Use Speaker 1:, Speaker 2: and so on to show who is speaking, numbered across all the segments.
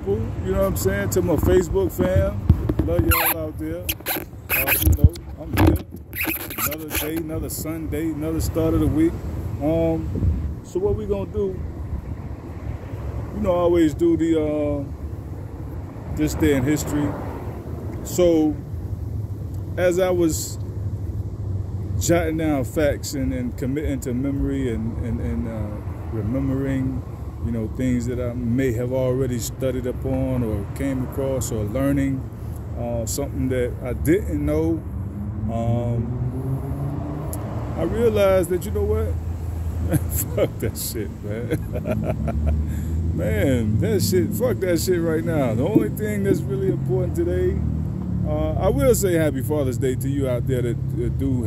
Speaker 1: You know what I'm saying? To my Facebook fam, love y'all out there. You know, I'm here. Another day, another Sunday, another start of the week. So what we gonna do? You know, I always do the this day in history. So as I was jotting down facts and committing to memory and remembering, you know, things that I may have already studied upon or came across or learning something that I didn't know, I realized that, you know what? Fuck that shit, man. Man, that shit, fuck that shit right now. The only thing that's really important today, I will say happy Father's Day to you out there that do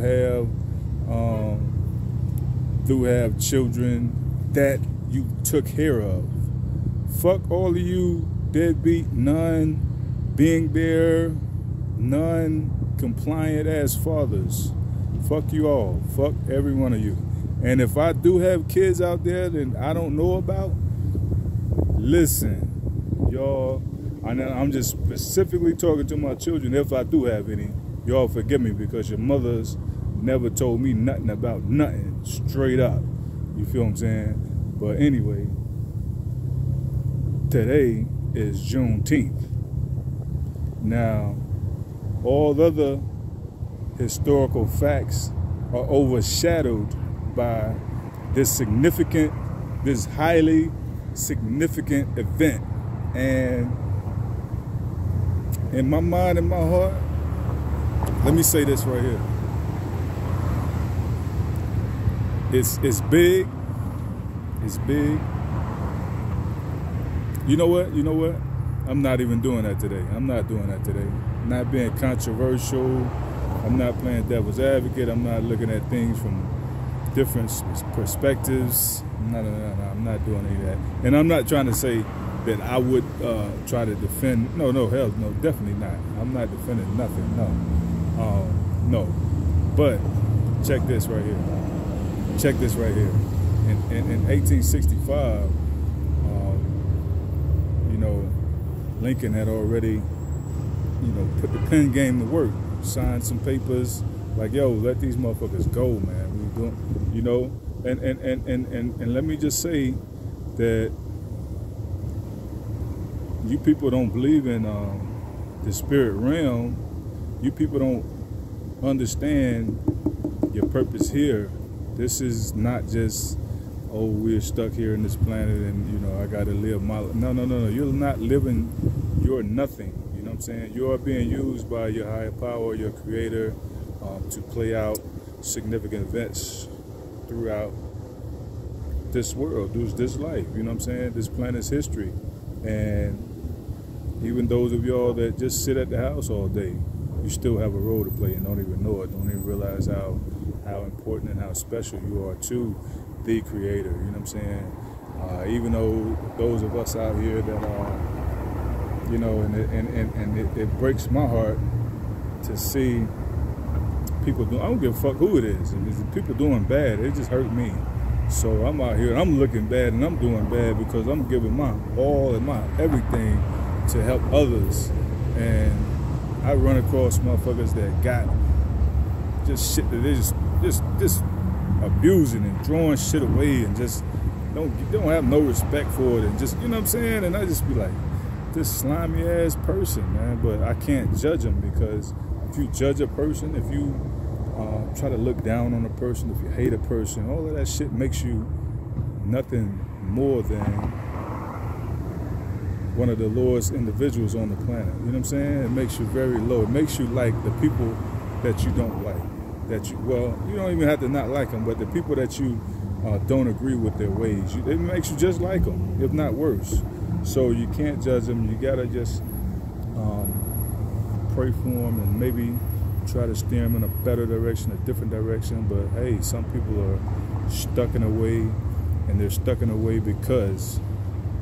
Speaker 1: have children that you took care of. Fuck all of you deadbeat, being there, non-compliant ass fathers. Fuck you all. Fuck every one of you. And if I do have kids out there that I don't know about, listen, y'all, I'm just specifically talking to my children, if I do have any. Y'all forgive me because your mothers never told me nothing about nothing, straight up. You feel what I'm saying? But anyway, today is Juneteenth. Now, all other historical facts are overshadowed by this highly significant event. And in my mind and my heart, let me say this right here. It's big. It's big. You know what? I'm not even doing that today. I'm not doing that today. I'm not being controversial. I'm not playing devil's advocate. I'm not looking at things from different perspectives. I'm not doing any of that. And I'm not trying to say that I would try to defend. No, hell no, definitely not. I'm not defending nothing. No. But check this right here. Check this right here. In 1865, you know, Lincoln had already, you know, put the pen game to work, signed some papers, like, yo, let these motherfuckers go, man. We doing, you know, and let me just say that you people don't believe in the spirit realm. You people don't understand your purpose here. This is not just, oh, we're stuck here in this planet and, you know, I got to live my life. No. You're not living your nothing. You know what I'm saying? You are being used by your higher power, your creator, to play out significant events throughout this world, this life. You know what I'm saying? This planet's history. And even those of y'all that just sit at the house all day, you still have a role to play and don't even know it. Don't even realize how important and how special you are to the creator. You know what I'm saying? Even though those of us out here that are, you know, and it breaks my heart to see people doing, I don't give a fuck who it is. And if people doing bad, it just hurt me. So I'm out here and I'm looking bad and I'm doing bad because I'm giving my all and my everything to help others. And I run across motherfuckers that got just shit that they just abusing and throwing shit away and just don't have no respect for it and just, you know what I'm saying? And I just be like, this slimy ass person, man. But I can't judge them, because if you judge a person, if you try to look down on a person, if you hate a person, all of that shit makes you nothing more than one of the lowest individuals on the planet. You know what I'm saying? It makes you very low. It makes you like the people that you don't like. Well, you don't even have to not like them, but the people that you don't agree with their ways, it makes you just like them, if not worse. So you can't judge them. You gotta just pray for them and maybe try to steer them in a better direction, a different direction. But hey, some people are stuck in a way, and they're stuck in a way because,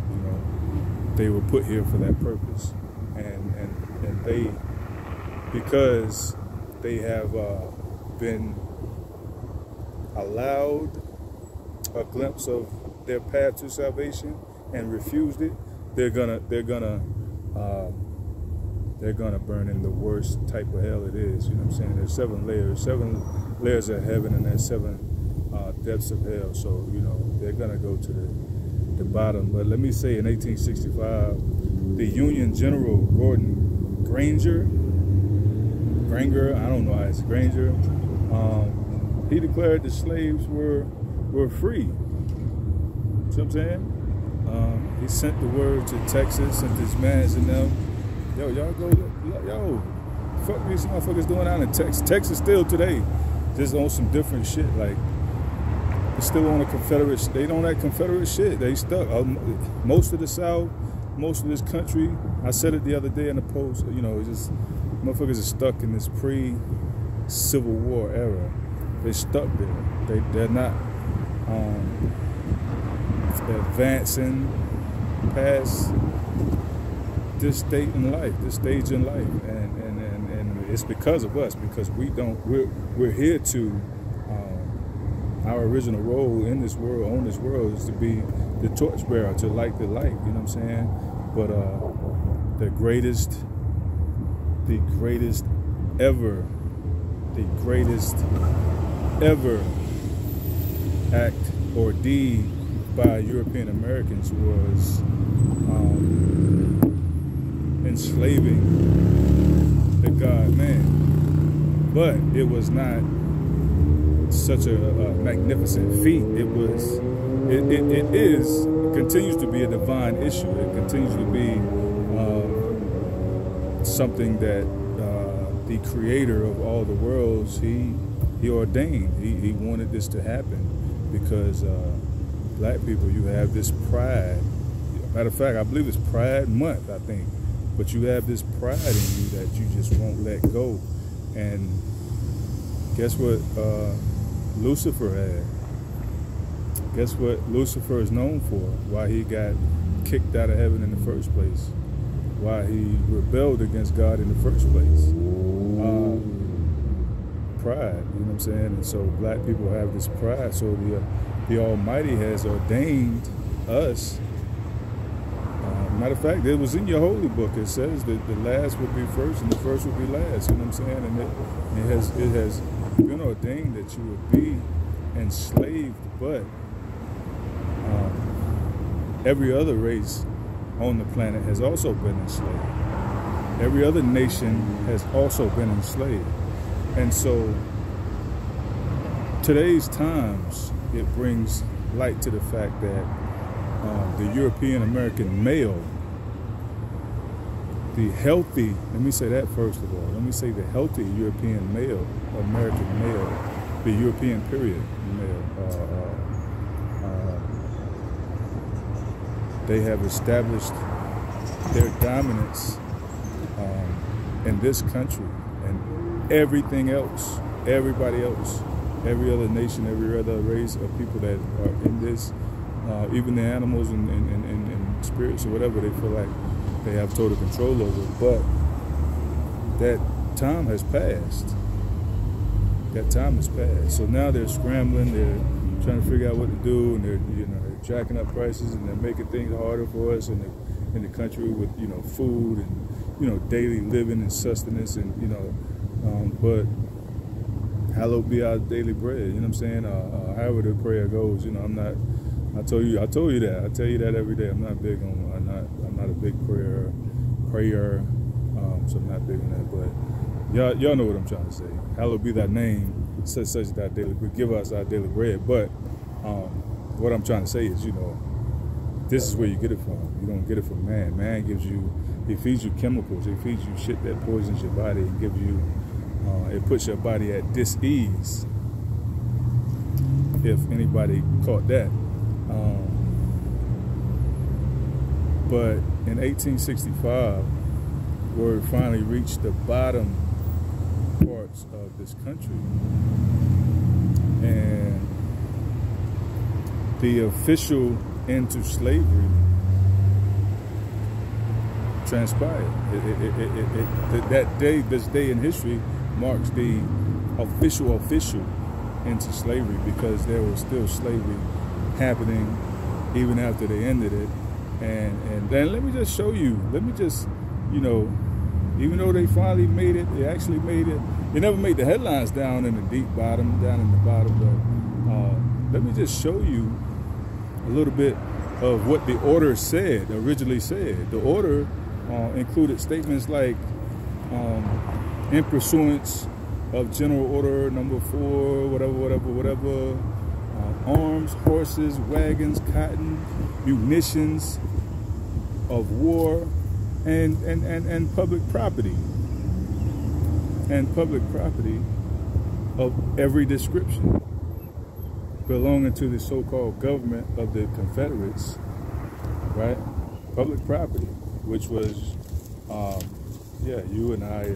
Speaker 1: you know, they were put here for that purpose, and they, because they have been allowed a glimpse of their path to salvation and refused it, they're gonna burn in the worst type of hell it is. You know what I'm saying? There's 7 layers of heaven, and there's 7 depths of hell. So, you know, they're gonna go to the bottom. But let me say, in 1865, the Union General Gordon Granger, I don't know how it's Granger, he declared the slaves were free. See what I'm saying? He sent the word to Texas, sent his mans and them. Y'all fuck these motherfuckers doing out in Texas. Texas still today, just on some different shit. Like, it's still on a Confederate. They on that Confederate shit. They stuck. Most of the South, most of this country. I said it the other day in the post. You know, it's just motherfuckers are stuck in this pre-Civil War era. They're stuck there. They're not advancing past this state in life, this stage in life, and it's because of us, because we're here to our original role in this world, on this world, is to be the torchbearer, to light the light. You know what I'm saying? But the greatest ever act or deed by European Americans was enslaving the God man. But it was not such a magnificent feat. It continues to be a divine issue. It continues to be something that the creator of all the worlds, he ordained. He wanted this to happen because black people, you have this pride. Matter of fact, I believe it's Pride Month, I think. But you have this pride in you that you just won't let go. And guess what Lucifer had? Guess what Lucifer is known for? Why he got kicked out of heaven in the first place. Why he rebelled against God in the first place. Pride, you know what I'm saying? And so black people have this pride. So the Almighty has ordained us. Matter of fact, it was in your holy book. It says that the last will be first and the first will be last. You know what I'm saying? And it has been ordained that you will be enslaved, but every other race on the planet has also been enslaved. Every other nation has also been enslaved. And so today's times, it brings light to the fact that the European American male, the healthy, let me say that first of all, let me say the healthy European male, American male, the European period male, they have established their dominance in this country, and everything else, everybody else, every other nation, every other race of people that are in this, even the animals and spirits or whatever, they feel like they have total control over. But that time has passed. That time has passed. So now they're scrambling. They're trying to figure out what to do, and they're jacking up prices, and they're making things harder for us in the country with food and daily living and sustenance, and but hallowed be our daily bread. You know what I'm saying? However the prayer goes. I'm not. I told you that. I tell you that every day. I'm not big on. I'm not a big prayer. So I'm not big on that. But y'all know what I'm trying to say. Hallowed be thy name, such thy daily. Give us our daily bread. But what I'm trying to say is, this is where you get it from. You don't get it from man. Man gives you. He feeds you chemicals. He feeds you shit that poisons your body and gives you. It puts your body at dis-ease. If anybody caught that. But in 1865, where we finally reached the bottom parts of this country, and the official end to slavery transpired. That day, this day in history, marks the official into slavery, because there was still slavery happening even after they ended it. And then let me just show you. Let me just, you know, even though they finally made it, they actually made it. They never made the headlines down in the deep bottom, down in the bottom. But let me just show you a little bit of what the order said, originally said. The order included statements like, in pursuance of General Order Number 4, whatever, arms, horses, wagons, cotton, munitions of war, and public property. And public property of every description belonging to the so-called government of the Confederates, right? Public property, which was, you and I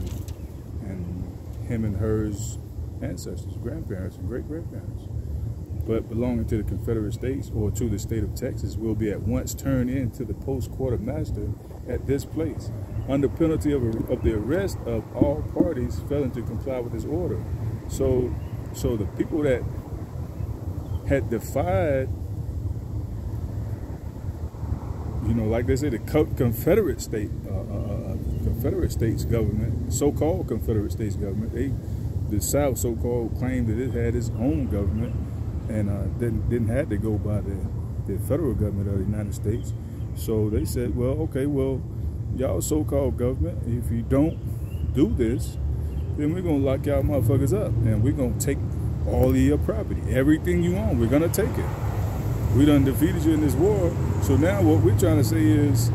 Speaker 1: and him and hers ancestors, grandparents and great-grandparents. But belonging to the Confederate States or to the state of Texas will be at once turned into the post-quartermaster at this place, under penalty of the arrest of all parties failing to comply with this order. So the people that had defied, you know, like they say, the Confederate States government, so-called Confederate States government, the South so-called claimed that it had its own government and didn't have to go by the federal government of the United States. So they said, well, okay, well, y'all so-called government, if you don't do this, then we're going to lock y'all motherfuckers up and we're going to take all of your property. Everything you own, we're going to take it. We done defeated you in this war, so now what we're trying to say is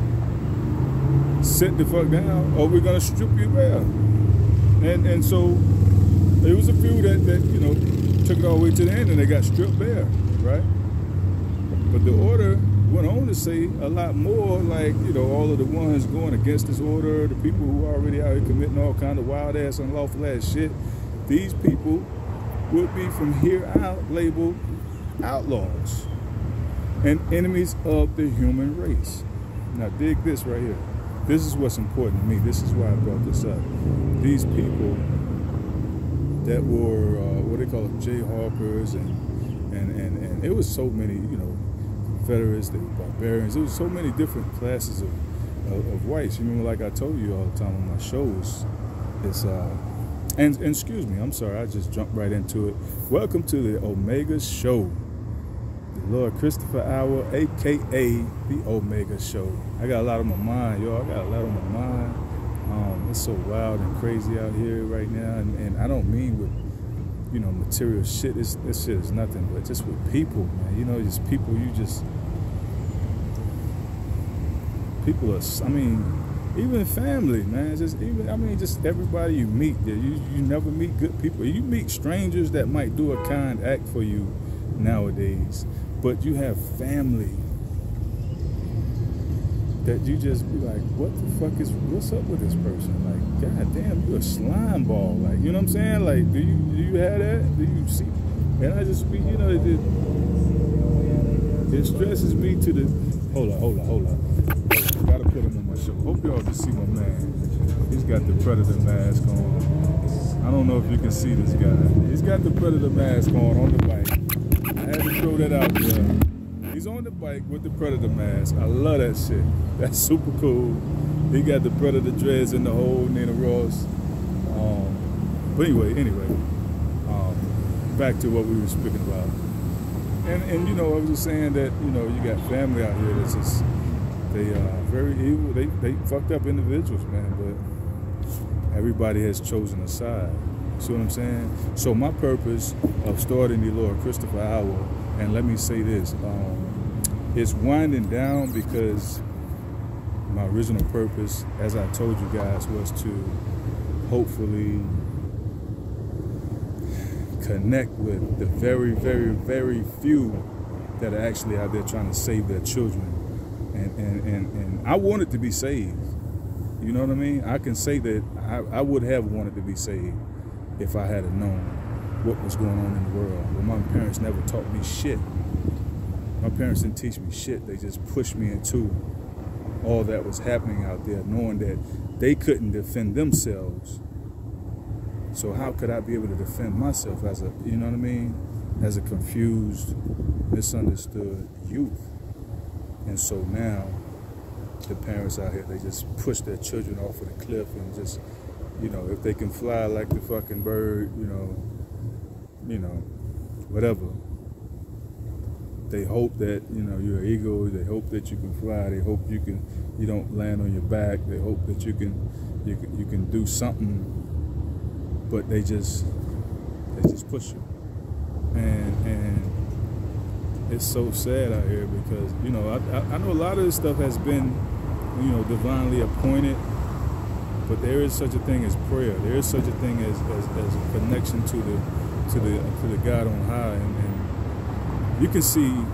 Speaker 1: sit the fuck down or we're going to strip you bare. And so there was a few that you know, took it all the way to the end and they got stripped bare, right? But the order went on to say a lot more, like, you know, all of the ones going against this order, the people who are already out here committing all kind of wild ass, unlawful ass shit, these people would be from here out labeled outlaws and enemies of the human race. Now dig this right here. This is what's important to me. This is why I brought this up. These people that were what they call them, Jayhawkers, and it was so many, you know, Confederates, they were barbarians. There was so many different classes of whites. You remember, like I told you all the time on my shows, it's and excuse me, I'm sorry, I just jumped right into it. Welcome to the Omega Show, the Lord Christopher Hour, aka the Omega Show. I got a lot on my mind, y'all. I got a lot on my mind. It's so wild and crazy out here right now, and I don't mean with, you know, material shit. This shit is nothing, but just with people, man. You know, just people. People are. I mean, even family, man. Just everybody you meet. You never meet good people. You meet strangers that might do a kind act for you nowadays, but you have family that you just be like, what's up with this person? Like, god damn, you a slime ball. Like, you know what I'm saying? Like, do you have that? Do you see? And I just be, you know, it stresses me to the, hold on. Gotta put him on my show. Hope y'all can see my man. He's got the Predator mask on. I don't know if you can see this guy. He's got the Predator mask on the bike. I had to throw that out there. He's on the bike with the Predator mask. I love that shit. That's super cool. He got the Predator dreads in the whole Nina Ross. But anyway, back to what we were speaking about. And you know, I was just saying that, you know, you got family out here that's just, they very evil. They fucked up individuals, man. But everybody has chosen a side. See what I'm saying? So my purpose of starting the Lord Christopher Hour, and let me say this, it's winding down because my original purpose, as I told you guys, was to hopefully connect with the very, very, very few that are actually out there trying to save their children. And I wanted to be saved. You know what I mean? I can say that I would have wanted to be saved if I had known what was going on in the world. But my parents never taught me shit. My parents didn't teach me shit. They just pushed me into all that was happening out there, knowing that they couldn't defend themselves. So how could I be able to defend myself as a, you know what I mean, as a confused, misunderstood youth? And so now the parents out here, they just push their children off of the cliff and just, you know, if they can fly like the fucking bird, you know, whatever. They hope that, you know, you're an eagle. They hope that you can fly. They hope you don't land on your back. They hope that you can do something, but they just push you. And it's so sad out here because, you know, I know a lot of this stuff has been, you know, divinely appointed, but there is such a thing as prayer. There is such a thing as a connection to the God on high, and you can see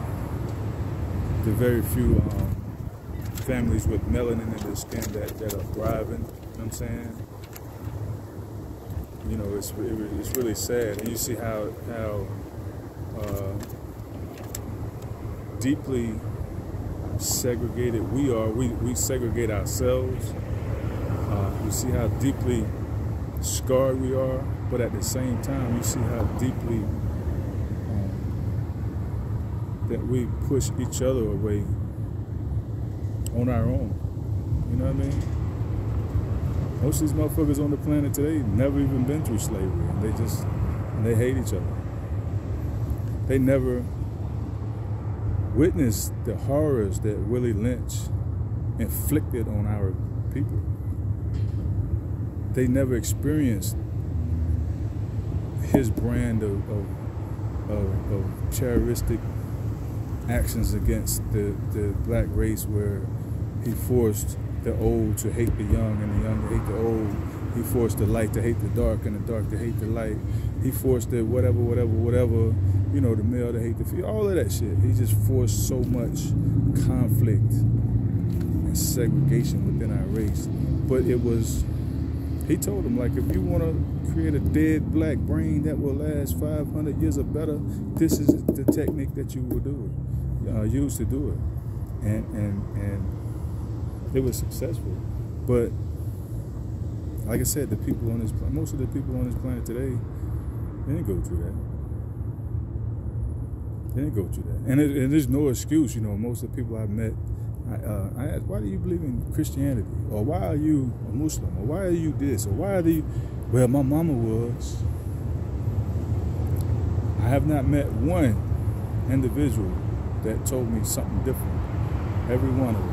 Speaker 1: the very few families with melanin in their skin that are thriving. You know what I'm saying? You know, it's really sad, and you see how deeply segregated we are. We segregate ourselves. You see how deeply scarred we are, but at the same time, you see how deeply that we push each other away on our own. You know what I mean? Most of these motherfuckers on the planet today never even been through slavery, and they hate each other. They never witnessed the horrors that Willie Lynch inflicted on our people. They never experienced his brand of terroristic actions against the black race, where he forced the old to hate the young and the young to hate the old. He forced the light to hate the dark and the dark to hate the light. He forced the whatever, you know, the male to hate the female, all of that shit. He just forced so much conflict and segregation within our race. But it was, he told him, like, if you want to create a dead black brain that will last 500 years or better, this is the technique that you will do it. Used to do it, and it was successful. But like I said, most of the people on this planet today, they didn't go through that. They didn't go through that, and there's no excuse. You know, most of the people I've met, I asked, why do you believe in Christianity, or why are you a Muslim, or why are you this, or why are you? Well, my mama was. I have not met one individual that told me something different. Every one of them.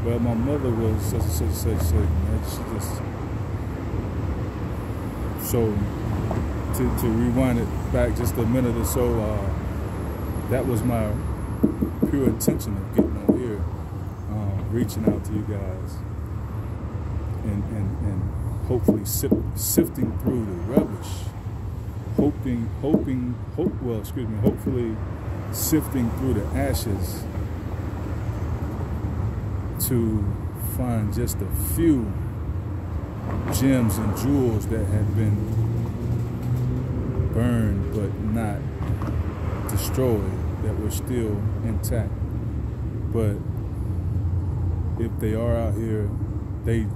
Speaker 1: Well, my mother was such and such. Man, she just. So, to rewind it back just a minute or so, that was my pure intention of getting on here, reaching out to you guys, and hopefully sifting through the rubbish, hopefully sifting through the ashes to find just a few gems and jewels that had been burned but not destroyed, that were still intact. But if they are out here, they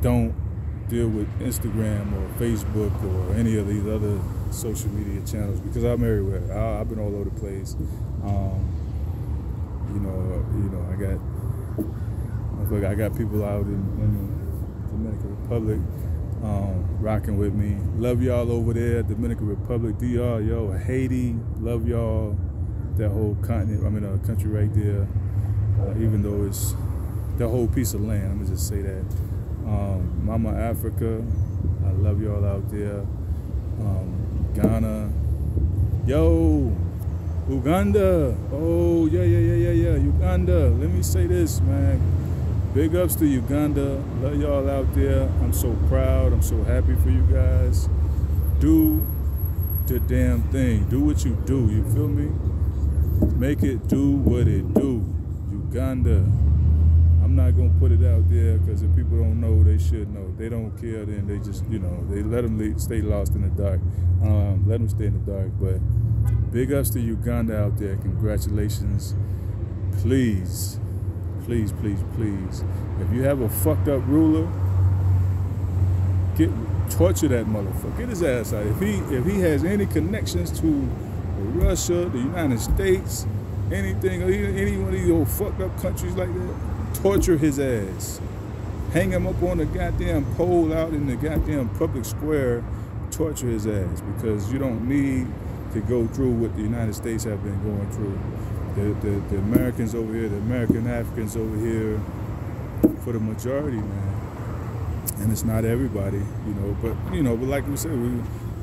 Speaker 1: don't deal with Instagram or Facebook or any of these other social media channels, because I'm everywhere. I've been all over the place. I got people out in the Dominican Republic rocking with me. Love y'all over there, Dominican Republic, DR, yo, Haiti. Love y'all, that whole continent. I mean, country right there. Even though it's the whole piece of land, I'm gonna just say that. Mama Africa, I love y'all out there. Ghana, yo, Uganda, oh yeah, Uganda. Let me say this, man. Big ups to Uganda. Love y'all out there. I'm so proud. I'm so happy for you guys. Do the damn thing. Do what you do. You feel me? Make it do what it do. Uganda. I'm not gonna put it out there, because if people don't know, they should know. If they don't care, then they just, you know, they let them stay lost in the dark. Let them stay in the dark. But big ups to Uganda out there. Congratulations. Please, please, please, please. If you have a fucked up ruler, torture that motherfucker. Get his ass out. If he has any connections to Russia, the United States, anything, or any one of these old fucked up countries like that, torture his ass. Hang him up on the goddamn pole out in the goddamn public square, torture his ass, because you don't need to go through what the United States have been going through. The Americans over here, the American Africans over here, for the majority, man. And it's not everybody, but like we said,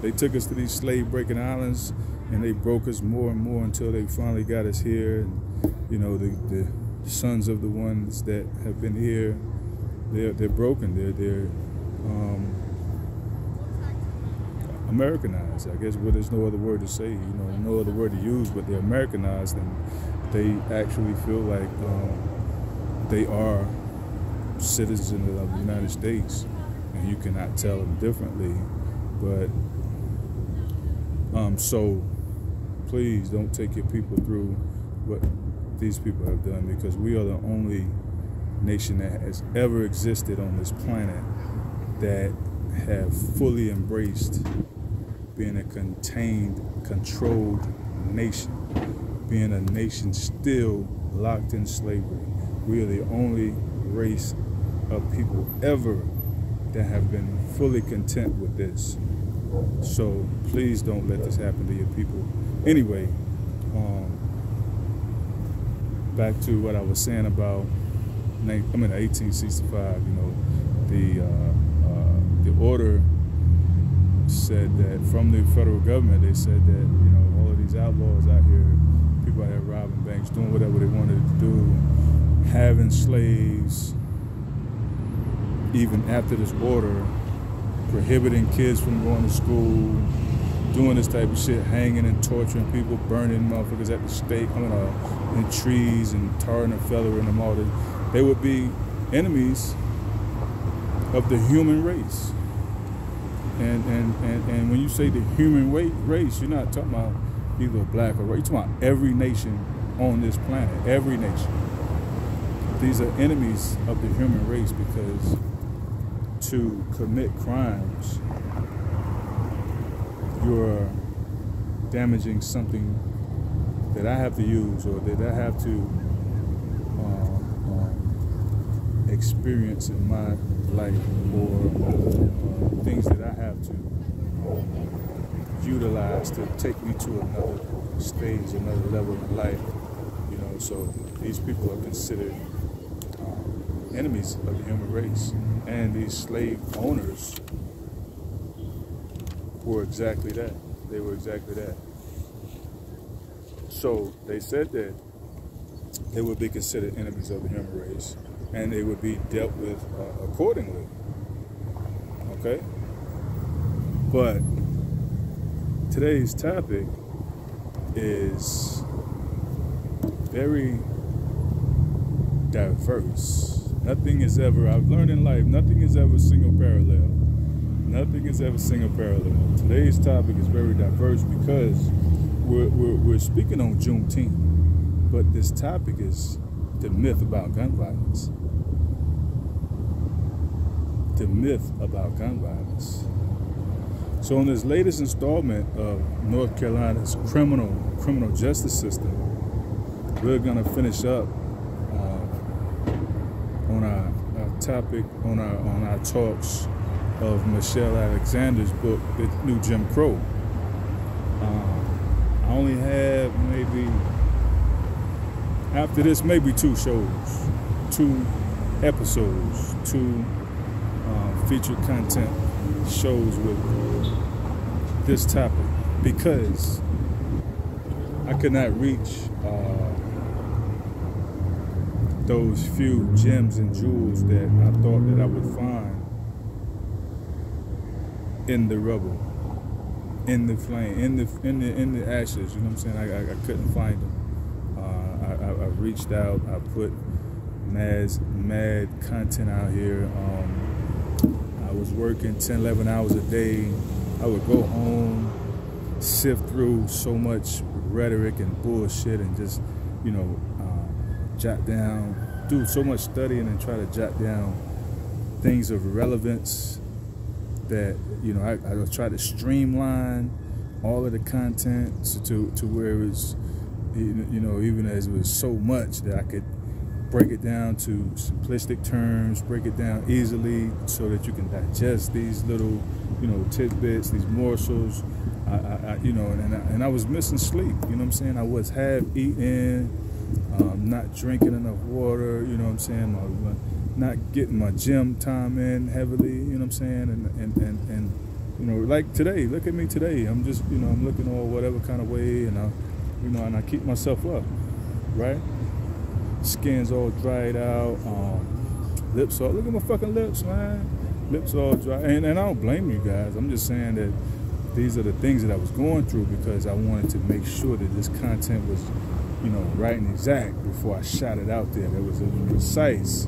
Speaker 1: they took us to these slave breaking islands, and they broke us more and more until they finally got us here. And the sons of the ones that have been here, they're broken. They're Americanized, I guess. Well, there's no other word to say, no other word to use, but they're Americanized, and they actually feel like they are citizens of the United States, and you cannot tell them differently. But so please don't take your people through what these people have done, because we are the only nation that has ever existed on this planet that have fully embraced being a contained, controlled nation, being a nation still locked in slavery. We are the only race of people ever that have been fully content with this. So please don't let this happen to your people. Anyway, back to what I was saying about 1865. The order said that from the federal government, they said that all of these outlaws out here, people out here robbing banks, doing whatever they wanted to do, having slaves, even after this order, prohibiting kids from going to school, doing this type of shit, hanging and torturing people, burning motherfuckers at the stake, in trees and tarring and feathering them all. They would be enemies of the human race. And when you say the human race, you're not talking about either black or white. You're talking about every nation on this planet, every nation. These are enemies of the human race, because to commit crimes, you're damaging something that I have to use, or that I have to experience in my life, or things that I have to utilize to take me to another stage, another level in life. So these people are considered enemies of the human race, and these slave owners were exactly that. They were exactly that. So they said that they would be considered enemies of the human race, and they would be dealt with accordingly. Okay? But today's topic is very diverse. Nothing is ever, I've learned in life, nothing is ever single parallel. Nothing is ever single parallel. Today's topic is very diverse, because we're speaking on Juneteenth, but this topic is the myth about gun violence. The myth about gun violence. So in this latest installment of North Carolina's criminal justice system, we're gonna finish up on our topic, on our talks of Michelle Alexander's book, The New Jim Crow. I only have after this, maybe 2 shows, 2 episodes, 2 featured content shows with this topic, because I could not reach those few gems and jewels that I thought that I would find in the rubble, in the flame, in the ashes. You know what I'm saying? I couldn't find them. I reached out. I put mad content out here. I was working 10, 11 hours a day. I would go home, sift through so much rhetoric and bullshit, and just jot down, do so much studying, and try to jot down things of relevance that I try to streamline all of the content to where it's you know, even as it was so much that I could break it down to simplistic terms, break it down easily so that you can digest these little, you know, tidbits, these morsels. You know, and I was missing sleep. You know what I'm saying? I was half eating, not drinking enough water. You know what I'm saying? Not getting my gym time in heavily. You know what I'm saying? And you know, like today. Look at me today. I'm just, you know, I'm looking all whatever kind of way, and I keep myself up, right? Skin's all dried out, lips all, look at my fucking lips, man. Lips all dry, and I don't blame you guys. I'm just saying that these are the things that I was going through because I wanted to make sure that this content was, you know, right and exact before I shot it out there. That was precise,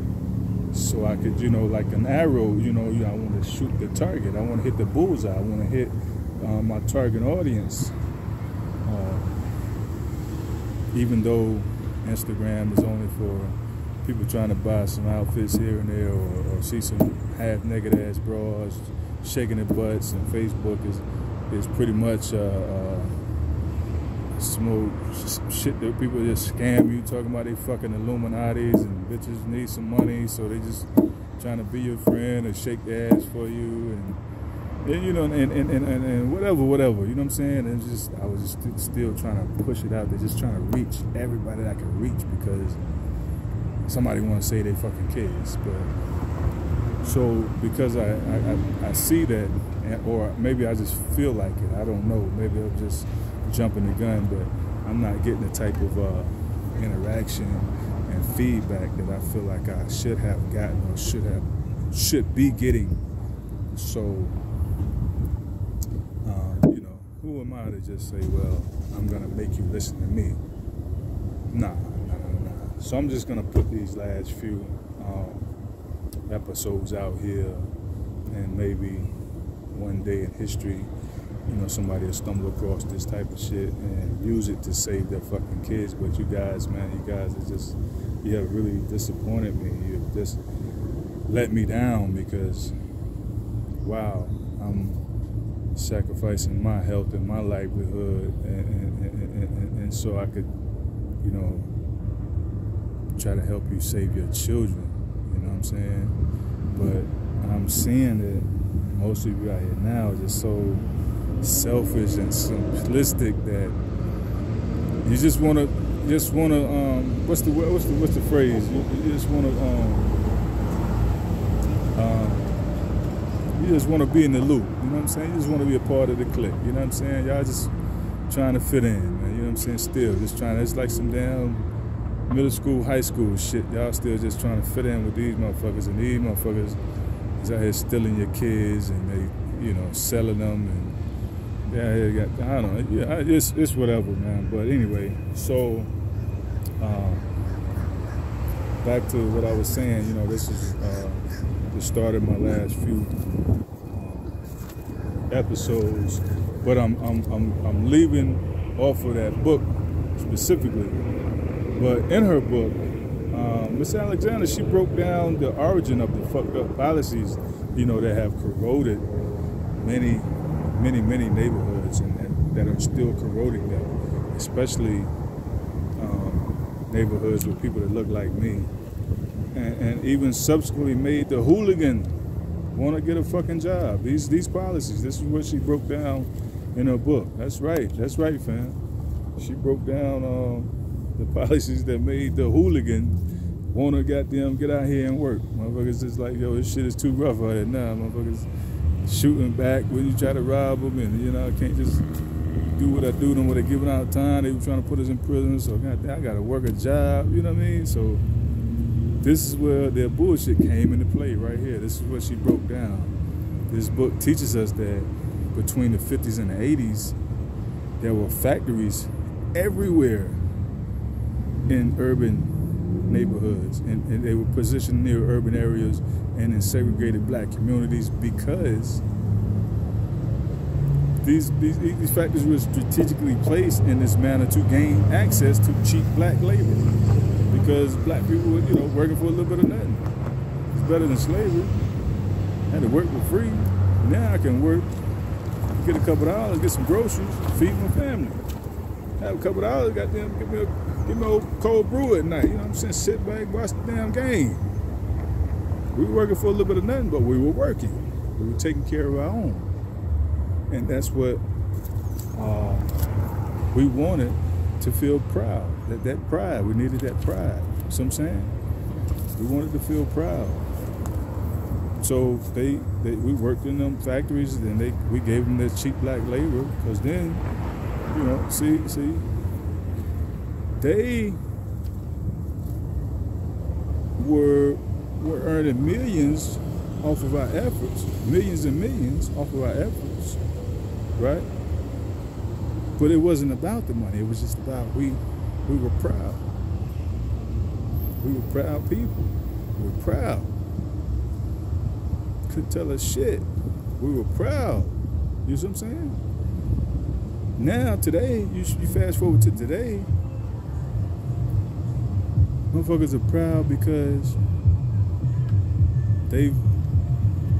Speaker 1: so I could, you know, like an arrow, you know, I want to shoot the target. I want to hit the bullseye. I want to hit my target audience. Even though Instagram is only for people trying to buy some outfits here and there, or see some half-naked ass bras shaking their butts, and Facebook is pretty much some shit that people just scam you, talking about they fucking Illuminatis and bitches need some money, so they just trying to be your friend or shake their ass for you, and you know, and whatever, you know what I'm saying? And just, I was just still trying to push it out there, just trying to reach everybody that I could reach, because somebody want to say they fucking kids. But so because I see that, or maybe I just feel like it, I don't know, maybe I'm just jumping the gun, but I'm not getting the type of interaction and feedback that I feel like I should have gotten, or should be getting. So you know, who am I to just say, well, I'm gonna make you listen to me? Nah. So I'm just gonna put these last few episodes out here, and maybe one day in history, you know, somebody will stumble across this type of shit and use it to save their fucking kids. But you guys, man, you guys are just, you have really disappointed me. You have just let me down, because wow, I'm sacrificing my health and my livelihood, and so I could, you know, try to help you save your children. You know what I'm saying? But I'm seeing that most of you out here now are just so selfish and simplistic that you just wanna what's the phrase? You just wanna you just wanna be in the loop. You know what I'm saying? You just wanna be a part of the clique. You know what I'm saying? Y'all just trying to fit in, man. You know what I'm saying? Still just trying to, it's like some damn middle school, high school shit. Y'all still just trying to fit in with these motherfuckers, and these motherfuckers is out here stealing your kids, and they, you know, selling them, and yeah, I don't know, yeah, it's whatever, man. But anyway, so back to what I was saying. You know, this is the start of my last few episodes, but I'm leaving off of that book specifically. But in her book, Miss Alexander, she broke down the origin of the fucked up policies, you know, that have corroded many neighborhoods, and that are still corroding them, especially neighborhoods with people that look like me, and even subsequently made the hooligan want to get a fucking job. These policies, this is what she broke down in her book. That's right, fam. She broke down the policies that made the hooligan want to goddamn get out here and work. Motherfuckers just like, yo, this shit is too rough out here now. Motherfuckers shooting back when you try to rob them, and you know, I can't just do what I do them when they're giving out time. They were trying to put us in prison, so goddamn, I gotta work a job, you know what I mean? So this is where their bullshit came into play right here. This is what she broke down. This book teaches us that between the 50s and the 80s, there were factories everywhere in urban neighborhoods, and they were positioned near urban areas and in segregated black communities, because these factories were strategically placed in this manner to gain access to cheap black labor, because black people were, you know, working for a little bit of nothing. It's better than slavery. I had to work for free. Now I can work, get a couple of dollars, get some groceries, feed my family. Have a couple of hours, goddamn, give me a old cold brew at night. You know what I'm saying? Sit back, watch the damn game. We were working for a little bit of nothing, but we were working. We were taking care of our own. And that's what we wanted to feel proud. That pride, we needed that pride. You see what I'm saying? We wanted to feel proud. So we worked in them factories, and we gave them that cheap black labor, because then, you know, see, they were earning millions off of our efforts, millions and millions off of our efforts, right? But it wasn't about the money. It was just about we were proud. We were proud people. We were proud. Couldn't tell us shit. We were proud. You see what I'm saying? Now, today, you fast forward to today, motherfuckers are proud because they've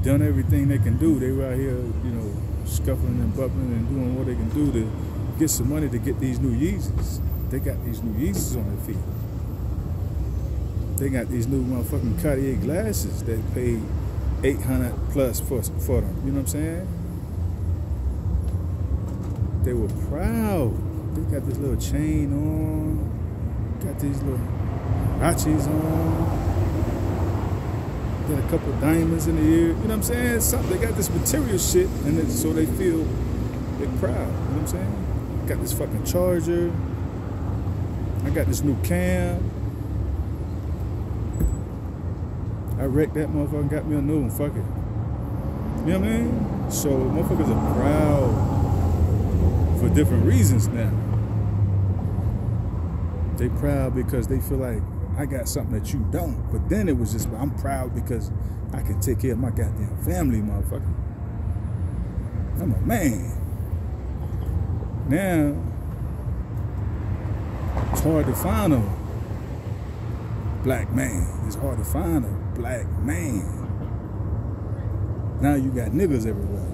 Speaker 1: done everything they can do. They were out here, you know, scuffling and bumping and doing what they can do to get some money to get these new Yeezys. They got these new Yeezys on their feet. They got these new motherfucking Cartier glasses that paid $800 plus for them. You know what I'm saying? They were proud. They got this little chain on. Got these little Rachis on. Got a couple diamonds in the ear. You know what I'm saying? Something. They got this material shit, and so they feel they're proud. You know what I'm saying? Got this fucking charger. I got this new cam. I wrecked that motherfucker and got me a new one. Fuck it. You know what I mean? So motherfuckers are proud for different reasons now. They proud because they feel like I got something that you don't. But then it was just, I'm proud because I can take care of my goddamn family, motherfucker. I'm a man. Now, it's hard to find a black man. It's hard to find a black man. Now you got niggas everywhere.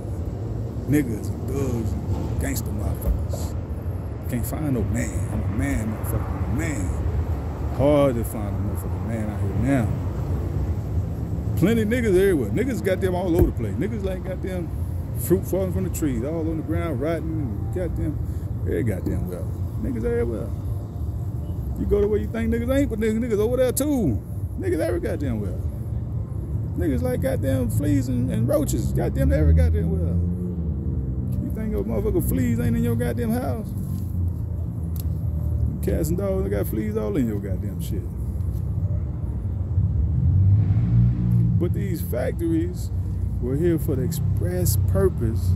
Speaker 1: Niggas and thugs and gangster motherfuckers. Can't find no man. I'm a man, motherfucker. I'm a man. Hard to find a motherfucking man out here now. Plenty of niggas everywhere. Niggas got them all over the place. Niggas like goddamn fruit falling from the trees, all on the ground, rotting, goddamn, very goddamn well. Niggas everywhere. You go to where you think niggas ain't, but niggas over there too. Niggas every goddamn well. Niggas like goddamn fleas and roaches. Goddamn every goddamn well. You think your motherfucking fleas ain't in your goddamn house? Cats and dogs, they got fleas all in your goddamn shit. But these factories were here for the express purpose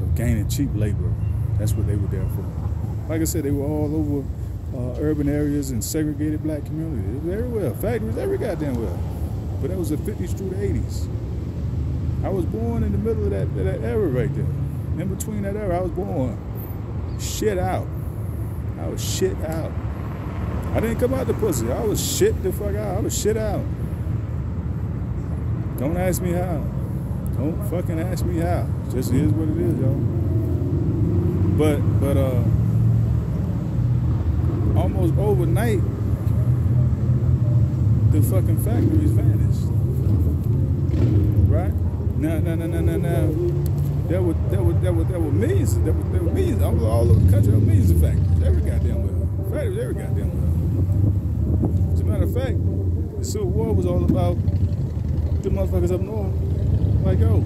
Speaker 1: of gaining cheap labor. That's what they were there for. Like I said, they were all over urban areas and segregated black communities. It was everywhere. Factories every goddamn well. But that was the 50s through the 80s. I was born in the middle of that era right there. In between that era, I was born shit out. I was shit out. I didn't come out the pussy. I was shit the fuck out. I was shit out. Don't ask me how. Don't fucking ask me how. It just is what it is, y'all. But almost overnight, the fucking factories vanished. Right? Now. There were millions. There were millions all over the country. There were millions of factories. Every goddamn well. Factories every goddamn well. As a matter of fact, the Civil War was all about the motherfuckers up north. Like, yo,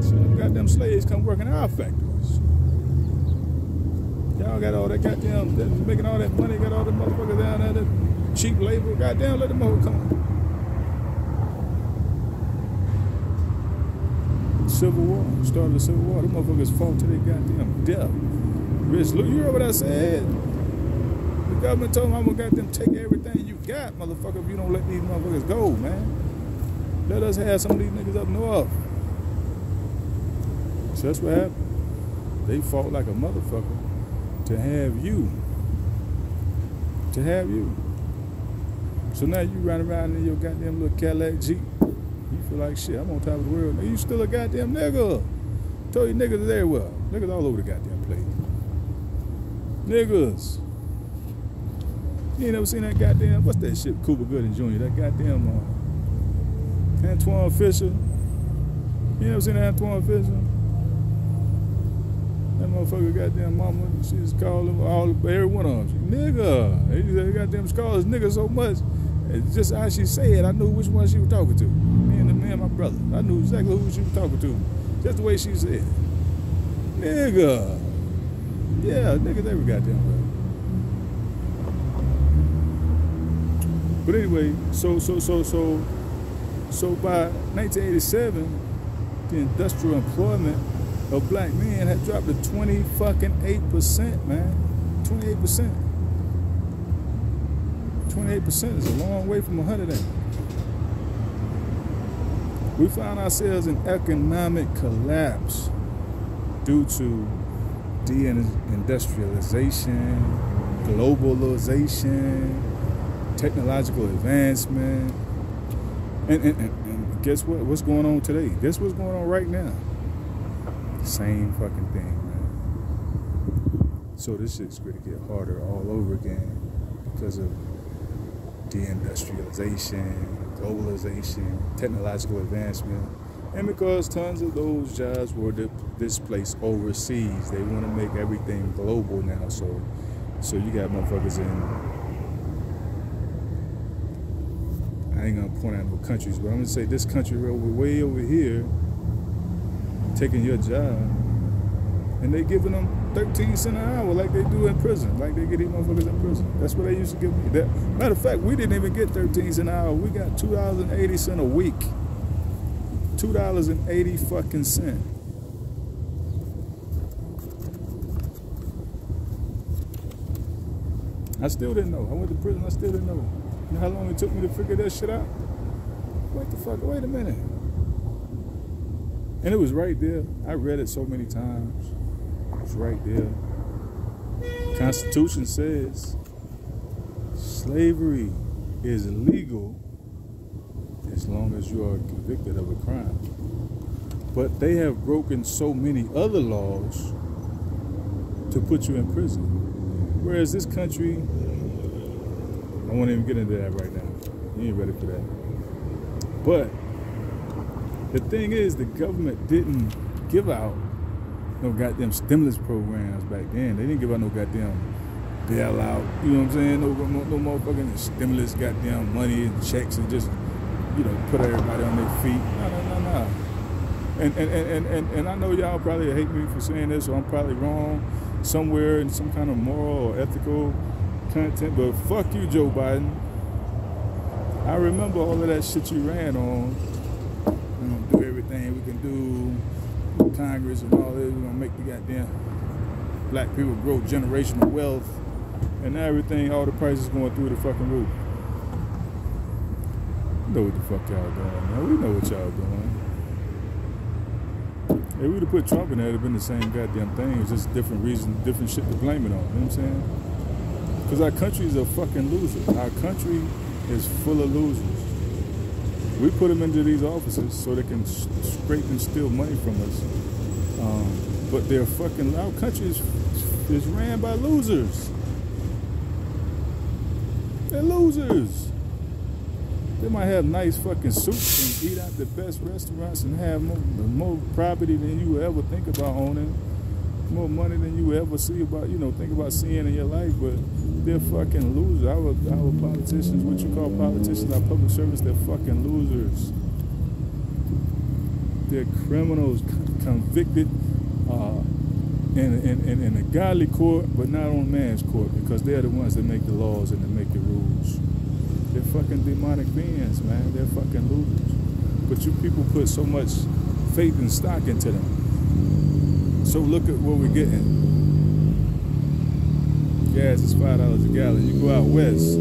Speaker 1: some goddamn slaves come work in our factories. Y'all got all that goddamn, making all that money, got all the motherfuckers down there, that cheap labor. Goddamn, let the motherfuckers come. Civil War, started the Civil War. The motherfuckers fought to their goddamn death. Rich, look, you heard what I said? The government told them, I'm gonna goddamn take everything you got, motherfucker, if you don't let these motherfuckers go, man. Let us have some of these niggas up north. So that's what happened. They fought like a motherfucker to have you. To have you. So now you run around in your goddamn little Cadillac Jeep. You feel like shit, I'm on top of the world. Now you still a goddamn nigga. Told you niggas is everywhere. Niggas all over the goddamn place. Niggas. You ain't never seen that goddamn, what's that shit, Cuba Gooding Jr., that goddamn Antoine Fisher. You never seen that Antoine Fisher? That motherfucker goddamn mama, she just called him every one of them. Nigga. They goddamn call us nigga so much. It's just how she said, I knew which one she was talking to. Me and my brother. I knew exactly who she was talking to. Just the way she said. Nigga. Yeah, niggas every goddamn way. But anyway, so by 1987, the industrial employment of black men had dropped to 28%, man. 28%. 28% is a long way from 100. We found ourselves in economic collapse due to deindustrialization, globalization, technological advancement, and guess what? What's going on today? Guess what's going on right now? Same fucking thing, man. So this shit's going to get harder all over again because of deindustrialization, globalization, technological advancement, and because tons of those jobs were displaced overseas. They want to make everything global now. So you got motherfuckers in, I ain't gonna point out no countries, but I'm gonna say this country way over here taking your job, and they giving them 13 cents an hour like they do in prison, like they get these motherfuckers in prison. That's what they used to give me. Matter of fact, we didn't even get 13 cents an hour. We got $2.80 a week. $2.80 fucking cent. I still didn't know. I went to prison. I still didn't know. You know how long it took me to figure that shit out? Wait a minute. And it was right there. I read it so many times. It was right there. Constitution says slavery is illegal as long as you are convicted of a crime. But they have broken so many other laws to put you in prison. Whereas this country, I won't even get into that right now. You ain't ready for that. But the thing is, the government didn't give out no goddamn stimulus programs back then. They didn't give out no goddamn bailout. You know what I'm saying? No motherfucking stimulus goddamn money and checks and just, you know, put everybody on their feet. No. And I know y'all probably hate me for saying this, or I'm probably wrong somewhere in some kind of moral or ethical content, but fuck you, Joe Biden. I remember all of that shit you ran on. We're gonna do everything we can do, Congress and all this. We're gonna make the goddamn black people grow generational wealth, and everything, all the prices going through the fucking roof. We know what the fuck y'all doing, man. We know what y'all doing. If we'd have put Trump in there, it'd have been the same goddamn thing. It's just different reasons, different shit to blame it on. You know what I'm saying? Because our country is a fucking loser. Our country is full of losers. We put them into these offices so they can scrape and steal money from us. But they're fucking, our country is ran by losers. They're losers. They might have nice fucking suits and eat out the best restaurants and have more property than you would ever think about owning, more money than you would ever see about, you know, think about seeing in your life, but they're fucking losers. Our politicians, what you call politicians, our public servants, they're fucking losers. They're criminals convicted in a godly court, but not on man's court, because they're the ones that make the laws and that make the rules. They're fucking demonic beings, man. They're fucking losers. But you people put so much faith and stock into them. So look at what we're getting. Gas is $5 a gallon. You go out west,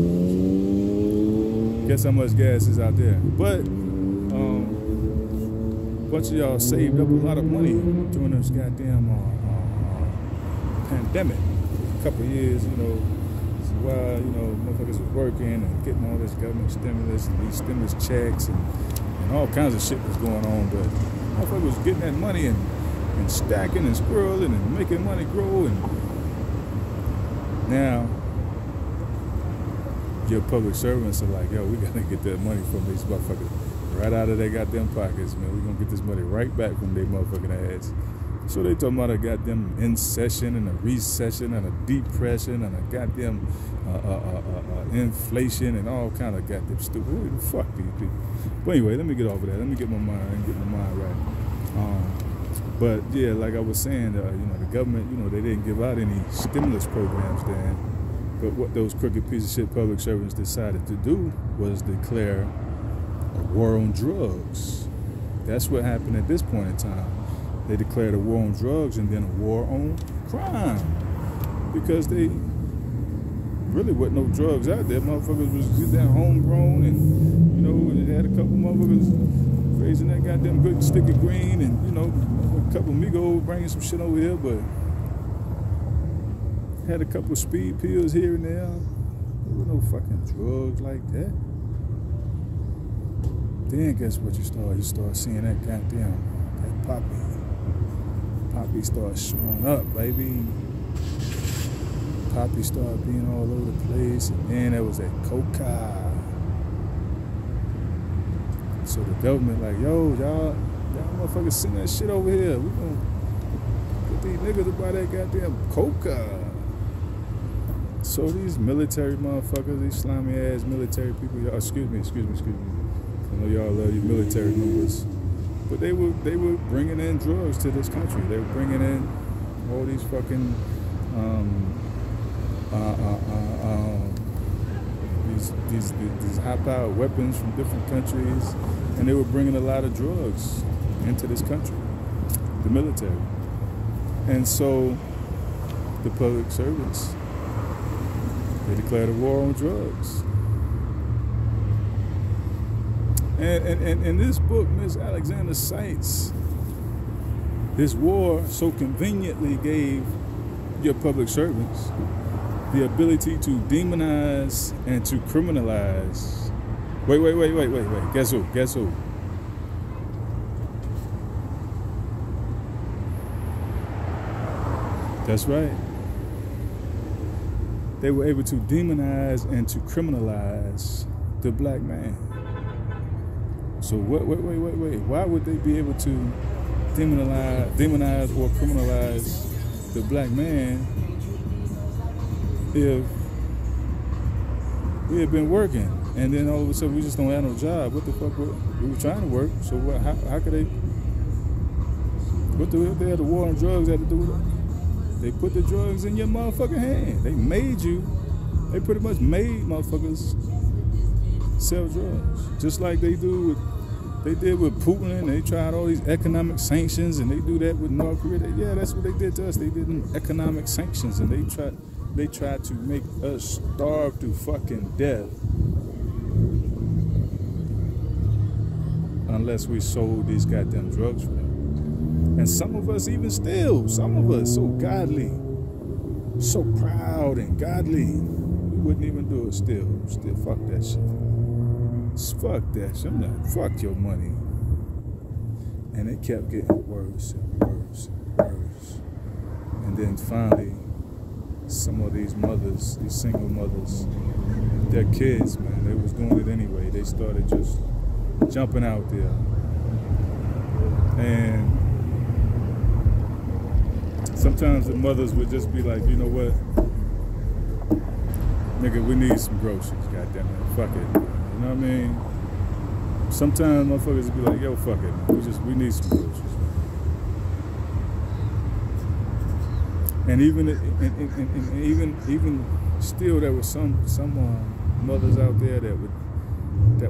Speaker 1: guess how much gas is out there. But a bunch of y'all saved up a lot of money during this goddamn pandemic. A couple of years, you know, while, you know, motherfuckers was working and getting all this government stimulus and these stimulus checks and all kinds of shit was going on, but motherfuckers was getting that money and stacking and squirreling and making money grow, and now your public servants are like, yo, we gotta get that money from these motherfuckers right out of their goddamn pockets, man. We gonna get this money right back from their motherfucking ass. So they talking about a goddamn in-session and a recession and a depression and a goddamn inflation and all kind of goddamn stupid. Fuck these people. But anyway, let me get over that. Let me get my mind right. But yeah, like I was saying, the government, they didn't give out any stimulus programs then. But what those crooked piece of shit public servants decided to do was declare a war on drugs. That's what happened at this point in time. They declared a war on drugs and then a war on crime. Because they really wasn't no drugs out there. Motherfuckers was that homegrown and, they had a couple motherfuckers raising that goddamn good stick of green and, a couple amigos bringing some shit over here, but had a couple of speed pills here and there. There were no fucking drugs like that. Then guess what you start? You start seeing that goddamn, that poppy. Poppy starts showing up, baby. Poppy started being all over the place, and then there was that coca. So the government like, yo, y'all motherfuckers send that shit over here. We gonna get these niggas to buy that goddamn coca. So these military motherfuckers, these slimy ass military people, y'all, excuse me. I know y'all love your military members, but they were bringing in drugs to this country. They were bringing in all these fucking these high-powered weapons from different countries, and they were bringing a lot of drugs into this country, the military. And so the public servants, they declared a war on drugs. And in this book, Miss Alexander cites this war so conveniently gave your public servants the ability to demonize and to criminalize. Wait. Guess who? That's right. They were able to demonize and to criminalize the black man. So wait. Why would they be able to demonize or criminalize the black man if we had been working and then all of a sudden we just don't have no job? What the fuck? We were trying to work, so what? How could they? What the hell? They had the war on drugs had to do with it? They put the drugs in your motherfucking hand. They made you. They pretty much made motherfuckers sell drugs, just like they did with Putin. And they tried all these economic sanctions, and they do that with North Korea. Yeah, that's what they did to us. They did them economic sanctions, and they tried to make us starve to fucking death unless we sold these goddamn drugs for them. And some of us so godly, so proud and godly, we wouldn't even do it still. Still, fuck that shit. Fuck that shit. Fuck your money. And it kept getting worse and worse and worse. And then finally, some of these mothers, these single mothers, their kids, man, they was doing it anyway. They started just jumping out there. And sometimes the mothers would just be like, you know what? Nigga, we need some groceries, goddamn it. Fuck it. You know what I mean? Sometimes motherfuckers would be like, yo, fuck it. We need some groceries. And even still, there were some mothers out there that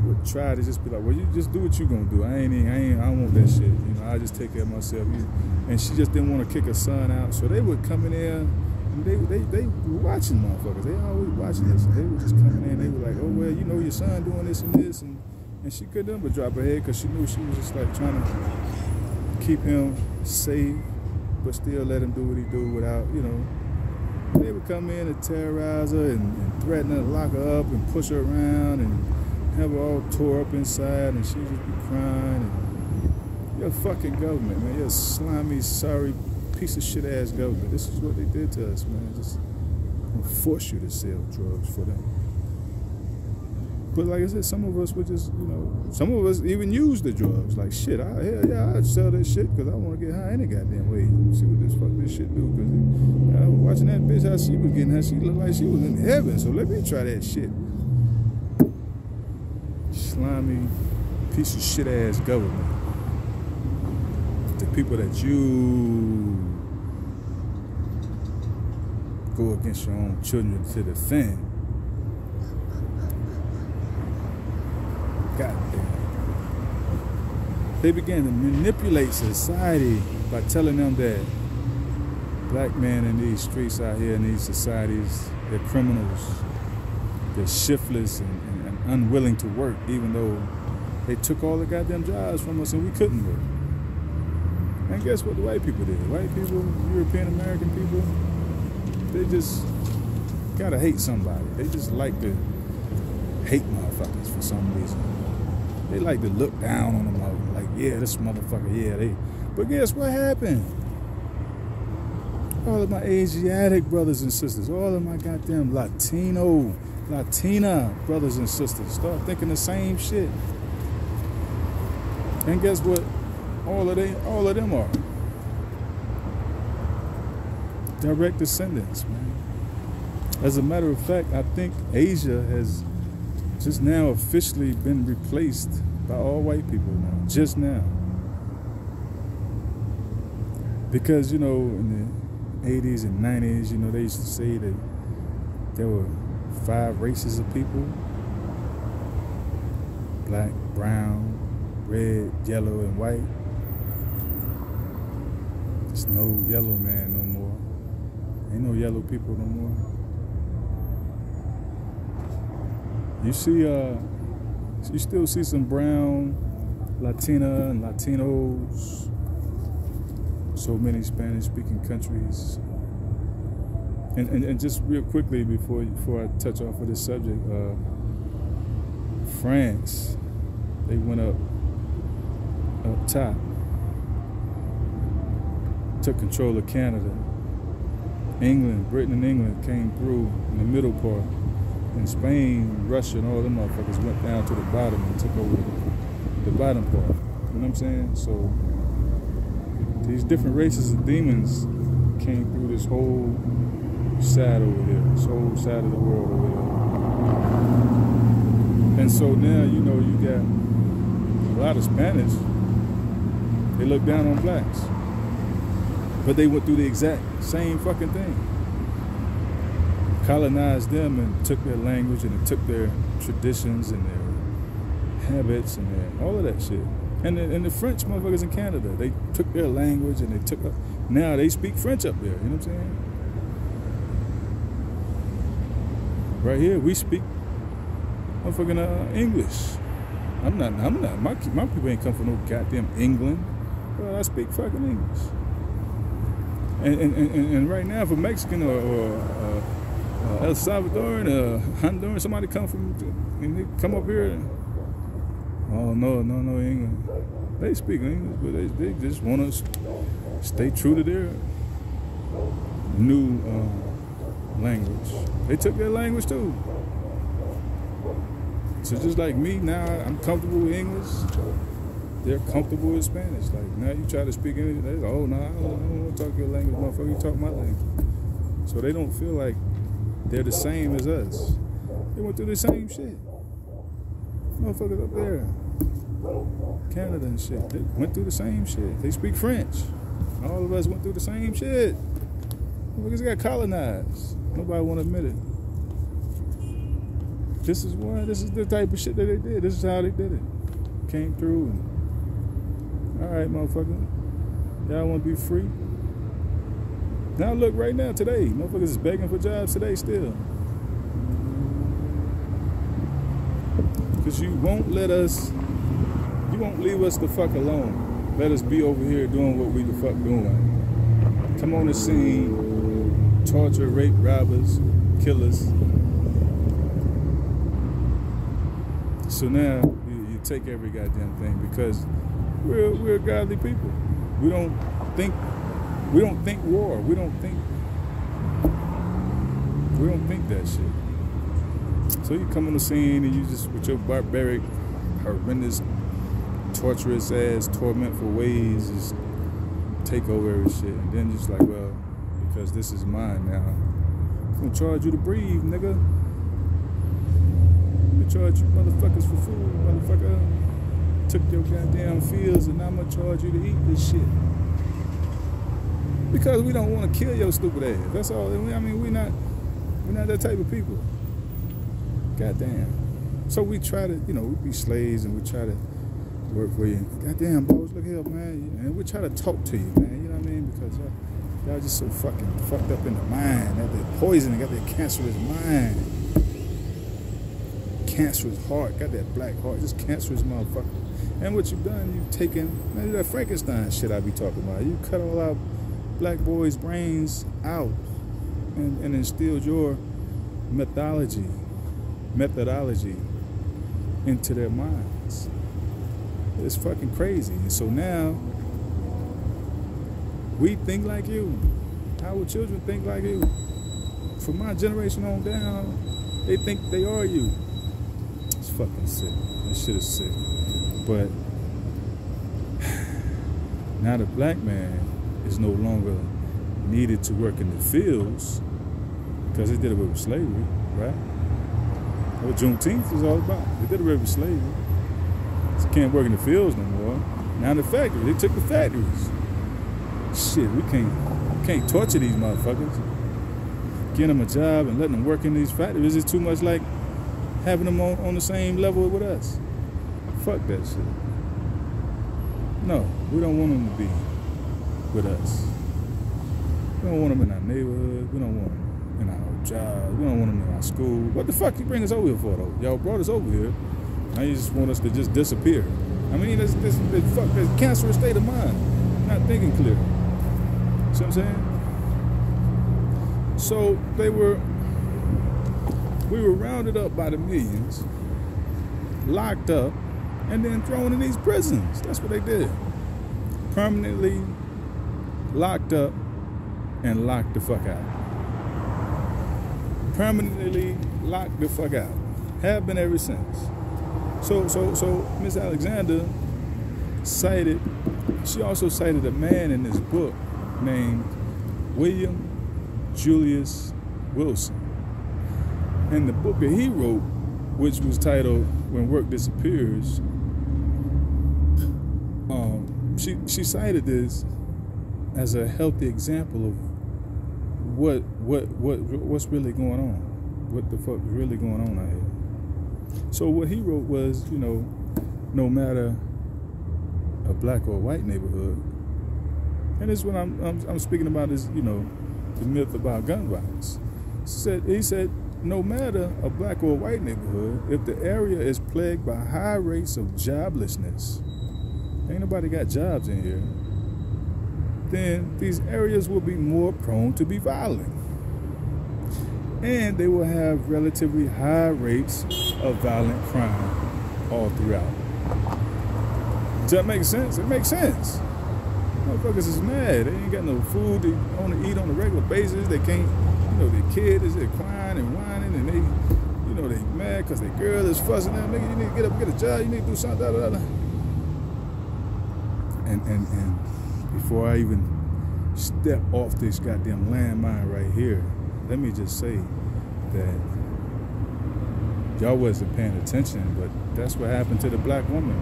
Speaker 1: would try to just be like, well, you just do what you gonna do. I don't want that shit. I just take care of myself. And she just didn't want to kick her son out, so they would come in there and they were watching motherfuckers. They always watching this. They were just coming in. They were like, oh well, your son doing this and this, and she couldn't but drop her head because she knew she was just like trying to keep him safe, but still let him do what he do without, They would come in and terrorize her and threaten her to lock her up and push her around and have her all tore up inside, and she'd just be crying. And your fucking government, man, you're a slimy, sorry, piece of shit ass government. This is what they did to us, man. Just They'll force you to sell drugs for them. But like I said, some of us would just, some of us even use the drugs. Like, shit, hell yeah, I'd sell that shit because I want to get high any goddamn way. See what this shit do. Because I was watching that bitch, how she was getting high. She looked like she was in heaven. So let me try that shit. Slimy, piece of shit ass government. The people that you go against your own children to defend. God damn. They began to manipulate society by telling them that black men in these streets out here in these societies, they're criminals, they're shiftless and unwilling to work, even though they took all the goddamn jobs from us and we couldn't work. And guess what the white people did? White people, European American people, they just gotta hate somebody. They just like to hate motherfuckers for some reason. They like to look down on them like, yeah, this motherfucker, yeah, they. But guess what happened? All of my Asiatic brothers and sisters, all of my goddamn Latina brothers and sisters start thinking the same shit. And guess what? All of them are direct descendants, man. As a matter of fact, I think Asia has just now officially been replaced by all white people now, just now. Because, in the 80s and 90s, they used to say that there were 5 races of people: black, brown, red, yellow, and white. There's no yellow man no more. Ain't no yellow people no more. You see, you still see some brown, Latina and Latinos. So many Spanish-speaking countries. And just real quickly before I touch off of this subject, France, they went up top, took control of Canada. Britain and England came through in the middle part. And Spain, Russia, and all them motherfuckers went down to the bottom and took over the bottom part. You know what I'm saying? So these different races of demons came through this whole side over here, this whole side of the world over here. And so now, you got a lot of Spanish. They look down on blacks. But they went through the exact same fucking thing. Colonized them and took their language and it took their traditions and their habits and all of that shit. And the French motherfuckers in Canada, they took their language and they now they speak French up there, you know what I'm saying? Right here, we speak motherfucking English. I'm not, my people ain't come from no goddamn England. Well, I speak fucking English. And right now, for Mexican or El Salvadoran, Honduran, somebody come up here. Oh no, England. They speak English, but they just want to stay true to their new language. They took their language too. So just like me, now I'm comfortable with English. They're comfortable with Spanish. Like now you try to speak English, they go, oh no, I don't want to talk your language, motherfucker. You talk my language. So they don't feel like they're the same as us. They went through the same shit. Motherfuckers up there, Canada and shit, they went through the same shit. They speak French. All of us went through the same shit. Motherfuckers got colonized. Nobody want to admit it. This is the type of shit that they did. This is how they did it. Came through and, all right, motherfucker, y'all want to be free? Now look right now, today, motherfuckers is begging for jobs today still. Because you won't leave us the fuck alone. Let us be over here doing what we the fuck doing. Come on the scene, torture, rape, robbers, killers. So now you take every goddamn thing because we're godly people. We don't think war. We don't think We don't think that shit. So you come on the scene and you just, with your barbaric, horrendous, torturous ass, tormentful ways, just take over every shit. And then just like, well, because this is mine now, I'm gonna charge you to breathe, nigga. I'm gonna charge you motherfuckers for food, motherfucker. Took your goddamn fields and now I'm gonna charge you to eat this shit. Because we don't want to kill your stupid ass. That's all. I mean, we're not that type of people. Goddamn. So we try to, we be slaves and we try to work for you. Goddamn, boss, look here, man. And we try to talk to you, man. You know what I mean? Because y'all just so fucking fucked up in the mind. Got that poison, got that cancerous mind. Cancerous heart, got that black heart. Just cancerous motherfucker. And what you've done, you've taken, man, that Frankenstein shit I be talking about. You cut all our black boys' brains out and instilled your methodology into their minds. It's fucking crazy. And so now we think like you. Our children think like you. From my generation on down, they think they are you. It's fucking sick. This shit is sick. But now the black man is no longer needed to work in the fields because they did away with slavery, right? What Juneteenth is all about. They did away with slavery. So can't work in the fields no more. Now the factory, they took the factories. Shit, we can't torture these motherfuckers. Getting them a job and letting them work in these factories is too much like having them on the same level with us. Fuck that shit. No, we don't want them to be with us. We don't want them in our neighborhood. We don't want them in our job. We don't want them in our school. What the fuck you bring us over here for, though? Y'all brought us over here. Now you just want us to just disappear. I mean, this cancerous state of mind. Not thinking clear. See what I'm saying? So we were rounded up by the millions, locked up, and then thrown in these prisons. That's what they did. Permanently locked up and locked the fuck out. Permanently locked the fuck out. Have been ever since. So Miss Alexander she also cited a man in this book named William Julius Wilson. And the book that he wrote, which was titled When Work Disappears, she cited this as a healthy example of what's really going on, what the fuck is really going on out here. So what he wrote was, no matter a black or white neighborhood, and this is what I'm speaking about is, the myth about gun violence. He said, no matter a black or white neighborhood, if the area is plagued by high rates of joblessness, ain't nobody got jobs in here, then these areas will be more prone to be violent. And they will have relatively high rates of violent crime all throughout. Does that make sense? It makes sense. Motherfuckers is mad. They ain't got no food they want to eat on a regular basis. They can't, their kid is there crying and whining, and they mad because their girl is fussing at them. Nigga, you need to get up and get a job. You need to do something, da da da. And before I even step off this goddamn landmine right here, let me just say that y'all wasn't paying attention, but that's what happened to the black woman.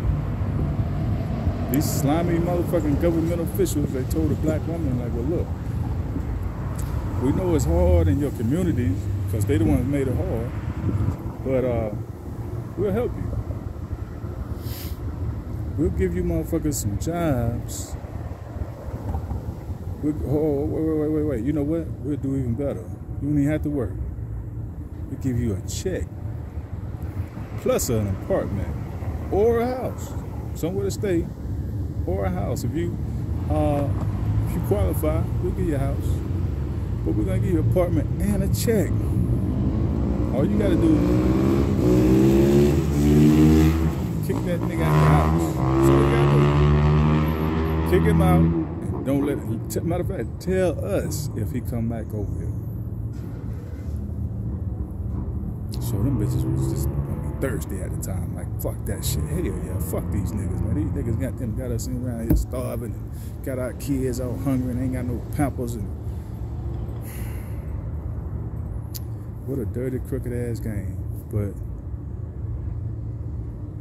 Speaker 1: These slimy motherfucking government officials, they told the black woman, like, well, look, we know it's hard in your communities because they the ones made it hard, but we'll help you. We'll give you motherfuckers some jobs. Wait. You know what? We'll do even better. You don't even have to work. We'll give you a check, plus an apartment, or a house, somewhere to stay, or a house. If you qualify, we'll give you a house. But we're going to give you an apartment and a check. All you got to do is kick that nigga out of the house. That's all you got to do. Kick him out and don't let him. Matter of fact, tell us if he come back over here. So them bitches was just thirsty at the time. Like, fuck that shit. Hell yeah, fuck these niggas, man. These niggas got us around here starving and got our kids out hungry and ain't got no pampers. And what a dirty, crooked ass game. But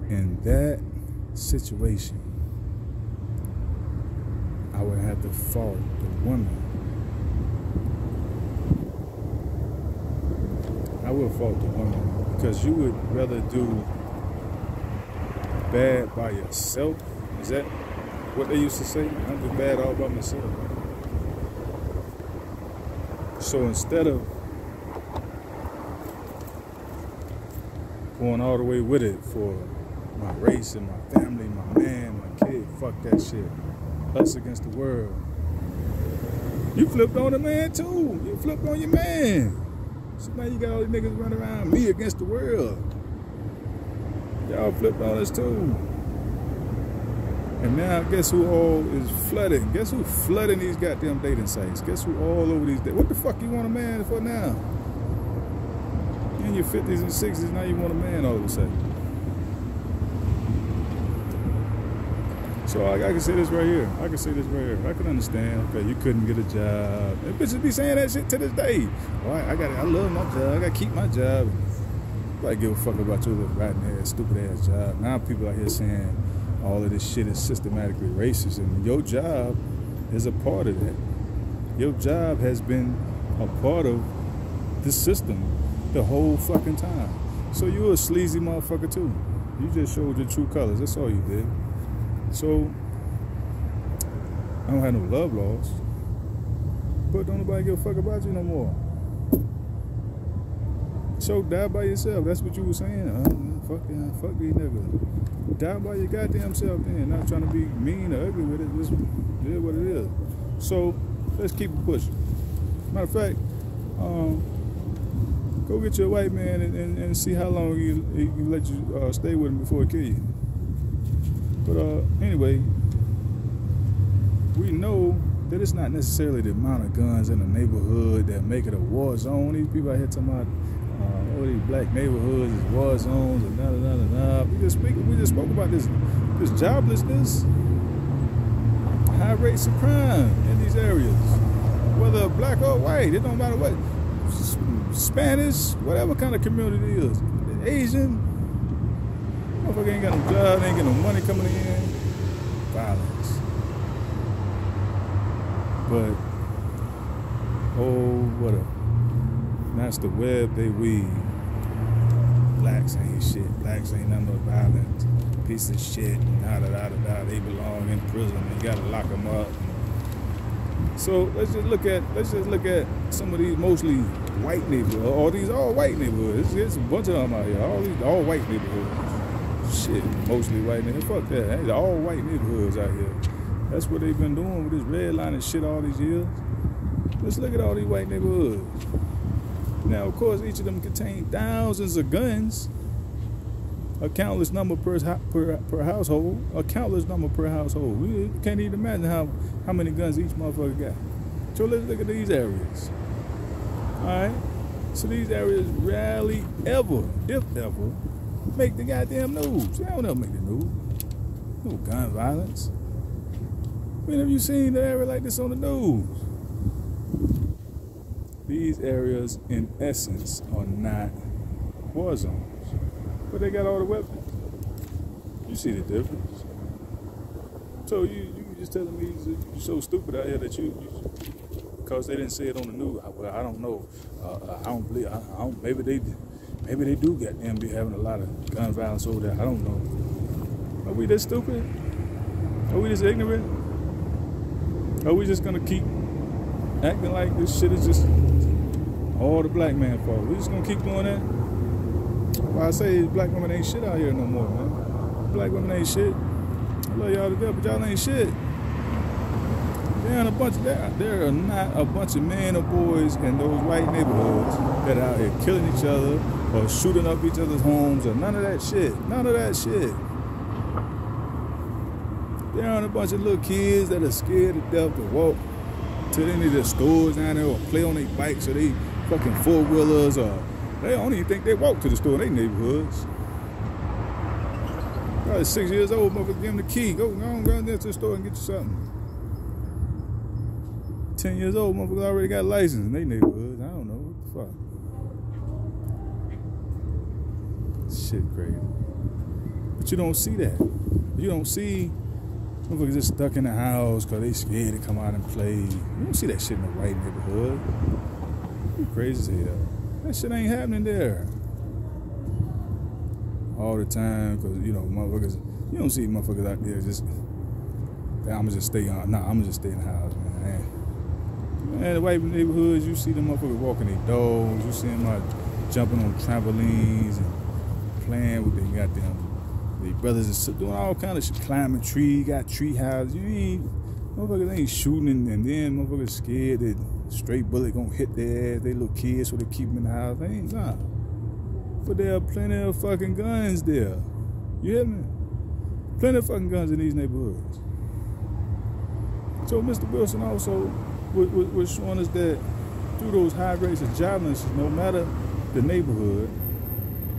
Speaker 1: in that situation, I would have to fault the woman. I would fault the woman because you would rather do bad by yourself. Is that what they used to say? I'm do bad all by myself. So instead of going all the way with it for my race and my family, my man, my kid, fuck that shit. Us against the world. You flipped on the man too. You flipped on your man. So now you got all these niggas running around me against the world. Y'all flipped on us too. And now guess who all is flooding? Guess who flooding these goddamn dating sites? Guess who all over these dating? What the fuck you want a man for now? In your 50s and 60s, now you want a man all of a sudden. So I can say this right here. I can say this right here. I can understand. Okay, you couldn't get a job. And bitches be saying that shit to this day. Well, I love my job. I gotta keep my job. I give a fuck about your little rotten ass, stupid ass job. Now people out here saying all of this shit is systematically racist, and your job is a part of that. Your job has been a part of the system the whole fucking time. So you're a sleazy motherfucker too. You just showed your true colors. That's all you did. So, I don't have no love laws, but don't nobody give a fuck about you no more. So, die by yourself. That's what you were saying. Fuck these niggas. Die by your goddamn self then. Not trying to be mean or ugly with it. Just is what it is. So, let's keep it pushing. Matter of fact, go get your white man and see how long he can let you stay with him before he kill you. But anyway, we know that it's not necessarily the amount of guns in the neighborhood that make it a war zone. These people out here talking about all these black neighborhoods is war zones and da. We just spoke about this joblessness, high rates of crime in these areas, whether black or white. It don't matter what, Spanish, whatever kind of community it is, Asian. Motherfucker ain't got no job, ain't got no money coming in. Violence. But, oh, what a, that's the web they weave. Blacks ain't shit. Blacks ain't nothing but violence. Piece of shit. Da. They belong in prison. You gotta lock them up. So let's just look at some of these mostly white neighborhoods, or these all white neighborhoods. There's a bunch of them out here. All these all white neighborhoods. Shit, mostly white neighborhoods. Fuck that. There's all white neighborhoods out here. That's what they've been doing with this red line and shit all these years. Let's look at all these white neighborhoods. Now, of course, each of them contain thousands of guns. A countless number per household. A countless number per household. We can't even imagine how many guns each motherfucker got. So let's look at these areas. Alright? So these areas rarely ever, if ever, make the goddamn news. They don't ever make the news. No gun violence. When have you seen an area like this on the news? These areas, in essence, are not war zones, but they got all the weapons. You see the difference. So you just telling me you're so stupid out here that you because they didn't say it on the news. Well, I don't know. I don't believe. Maybe they do get them be having a lot of gun violence over there. I don't know. Are we this stupid? Are we this ignorant? Are we just gonna keep acting like this shit is just all the black man fault? We just gonna keep doing that? Why I say black women ain't shit out here no more, man. Black women ain't shit. I love y'all to death, but y'all ain't shit. There are not a bunch of men or boys in those white neighborhoods that are out here killing each other or shooting up each other's homes or none of that shit. None of that shit. There aren't a bunch of little kids that are scared to death to walk to any of the stores down there or play on their bikes or they fucking four-wheelers or They don't even think they walk to the store in their neighborhoods. Probably 6 years old, motherfucker, give them the key. Go on down there to the store and get you something. 10 years old, motherfuckers already got a license in their neighborhoods. I don't know. What the fuck? Shit crazy. But you don't see that. You don't see motherfuckers just stuck in the house because they scared to come out and play. You don't see that shit in the white neighborhood. You crazy as hell. That shit ain't happening there all the time, because, you know, motherfuckers, you don't see motherfuckers out there just, I'ma just stay in the house, man. Man, the white neighborhoods, you see them motherfuckers walking their dogs, you see them out jumping on trampolines and playing with their goddamn, their brothers and doing all kind of shit, climbing trees, got tree houses. Motherfuckers ain't shooting, and then motherfuckers scared that straight bullet gonna hit their ass, they little kids, so they keep them in the house. They ain't, nah. But there are plenty of fucking guns there. You hear me? Plenty of fucking guns in these neighborhoods. So Mr. Wilson also was showing us that through those high rates of joblessness, no matter the neighborhood,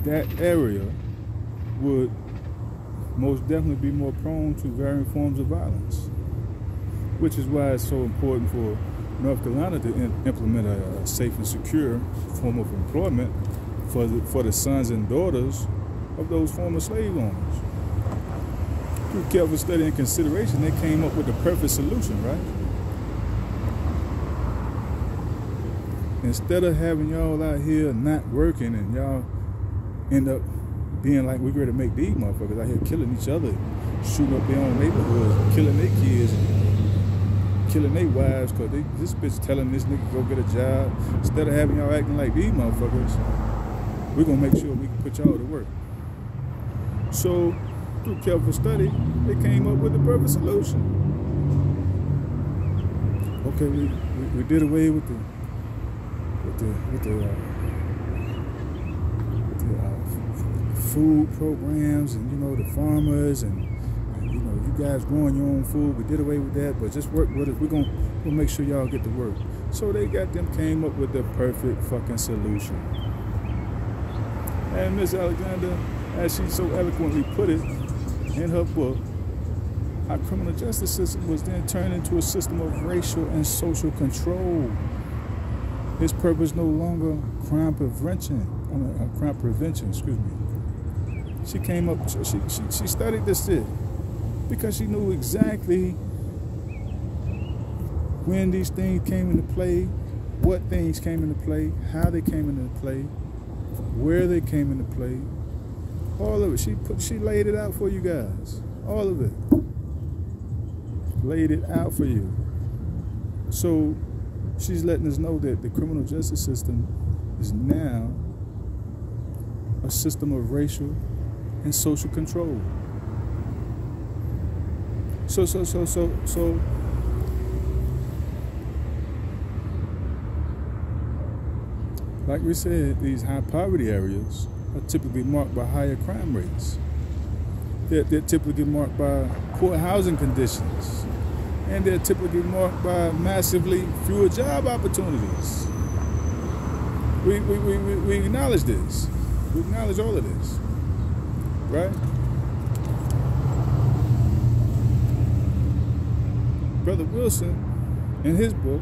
Speaker 1: that area would most definitely be more prone to varying forms of violence. Which is why it's so important for North Carolina to implement a safe and secure form of employment for the sons and daughters of those former slave owners. Through careful study and consideration, they came up with the perfect solution, right? Instead of having y'all out here not working and y'all end up being like, we're ready to make these motherfuckers out here killing each other, shooting up their own neighborhoods, killing their kids, and killing their wives, because this bitch telling this nigga go get a job. Instead of having y'all acting like these motherfuckers, we're going to make sure we can put y'all to work. So, through careful study, they came up with the perfect solution. Okay, we did away with the food programs and, you know, the farmers and you know, you guys growing your own food. We did away with that, but just work with it. We'll make sure y'all get to work. So they came up with the perfect fucking solution. And Miss Alexander, as she so eloquently put it in her book, our criminal justice system was then turned into a system of racial and social control. Its purpose no longer crime prevention, excuse me. She came up, she studied this shit because she knew exactly when these things came into play, what things came into play, how they came into play, where they came into play, all of it. She laid it out for you guys, all of it. Laid it out for you. So she's letting us know that the criminal justice system is now a system of racial and social control. So like we said, these high poverty areas are typically marked by higher crime rates. They're typically marked by poor housing conditions. And they're typically marked by massively fewer job opportunities. We acknowledge this. We acknowledge all of this, right? Brother Wilson, in his book,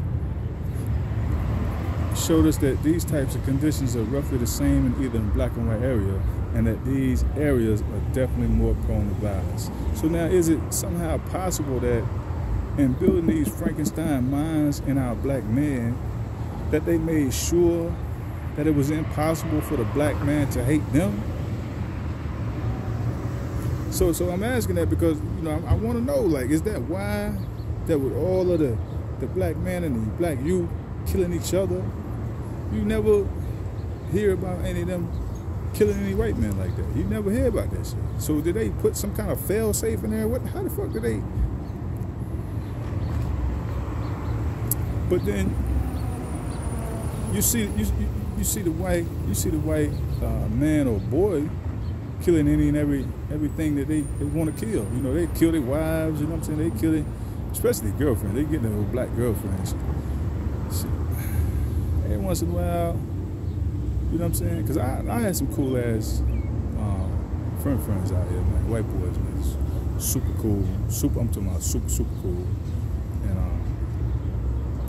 Speaker 1: showed us that these types of conditions are roughly the same in either in black and white area, and that these areas are definitely more prone to violence. So now, is it somehow possible that in building these Frankenstein minds in our black men, that they made sure that it was impossible for the black man to hate them? So I'm asking that because, you know, I want to know, like, is that why that with all of the black men and the black youth killing each other, you never hear about any of them killing any white men like that? You never hear about that shit. So did they put some kind of fail-safe in there? How the fuck did they? But then you see the white man or boy killing any and everything that they want to kill. You know, they kill their wives. You know what I'm saying? They kill it, especially girlfriends. They get their black girlfriends. Shit. Every once in a while, You know what I'm saying? Because I had some cool ass friends out here, man. White boys, man. Super cool. I'm talking about super cool.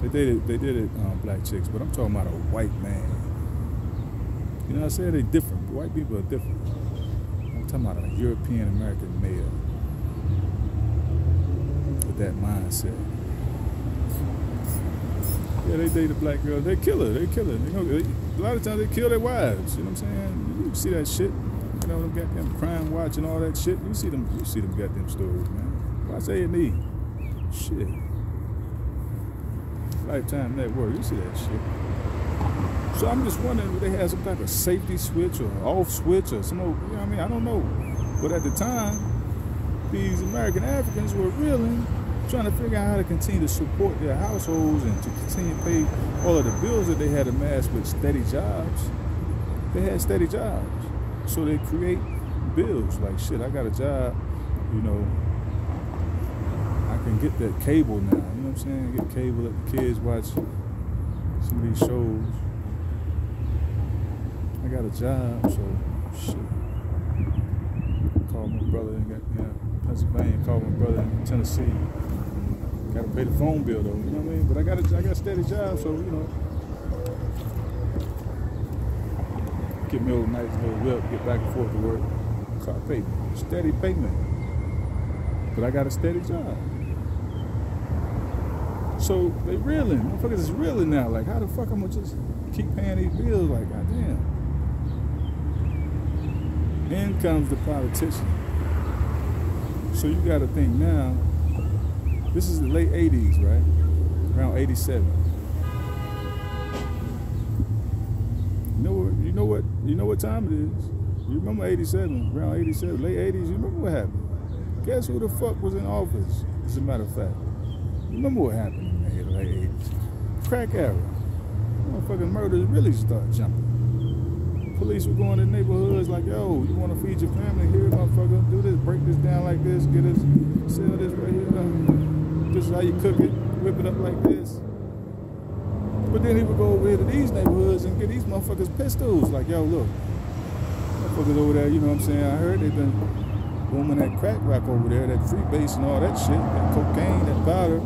Speaker 1: And they did it black chicks, but I'm talking about a white man. You know what I'm saying? They're different. White people are different. I'm talking about a European American male with that mindset. Yeah, they date a black girl. They kill her. They kill her. A lot of times they kill their wives. You know what I'm saying? You see that shit. You know, them goddamn crime watch and all that shit. You see them goddamn stories, man. Watch A&E. Shit. Lifetime Network. You see that shit. So I'm just wondering if they had some type of safety switch or off switch or some old, you know what I mean? I don't know. But at the time, these American Africans were reeling, trying to figure out how to continue to support their households and to continue to pay all of the bills that they had amassed with steady jobs. They had steady jobs. So they create bills like, shit, I got a job, you know, I can get that cable now, you know what I'm saying? Get cable, let the kids watch some of these shows. I got a job, so shit. Called my brother in Pennsylvania, called my brother in Tennessee. Gotta pay the phone bill though, you know what I mean? But I got a steady job, so you know. Get me a nice little whip, get back and forth to work. Car payment, steady payment. But I got a steady job. So they reeling, motherfuckers is reeling now. Like, how the fuck I'm gonna just keep paying these bills? Like, goddamn. In comes the politician. So you gotta think now, this is the late 80s, right? Around 87. You know what time it is. You remember 87, around 87, late 80s, you remember what happened? Guess who the fuck was in office, as a matter of fact? You remember what happened in the late 80s? Crack era. Motherfucking murders really start jumping. Police were going to neighborhoods like, yo, you want to feed your family? Here, motherfucker, do this, break this down like this, get this, sell this right here. This is how you cook it, whip it up like this. But then he would go over here to these neighborhoods and get these motherfuckers pistols. Like, yo, look, motherfuckers over there, you know what I'm saying? I heard they've been booming that crack rock over there, that free base and all that shit, that cocaine, that powder.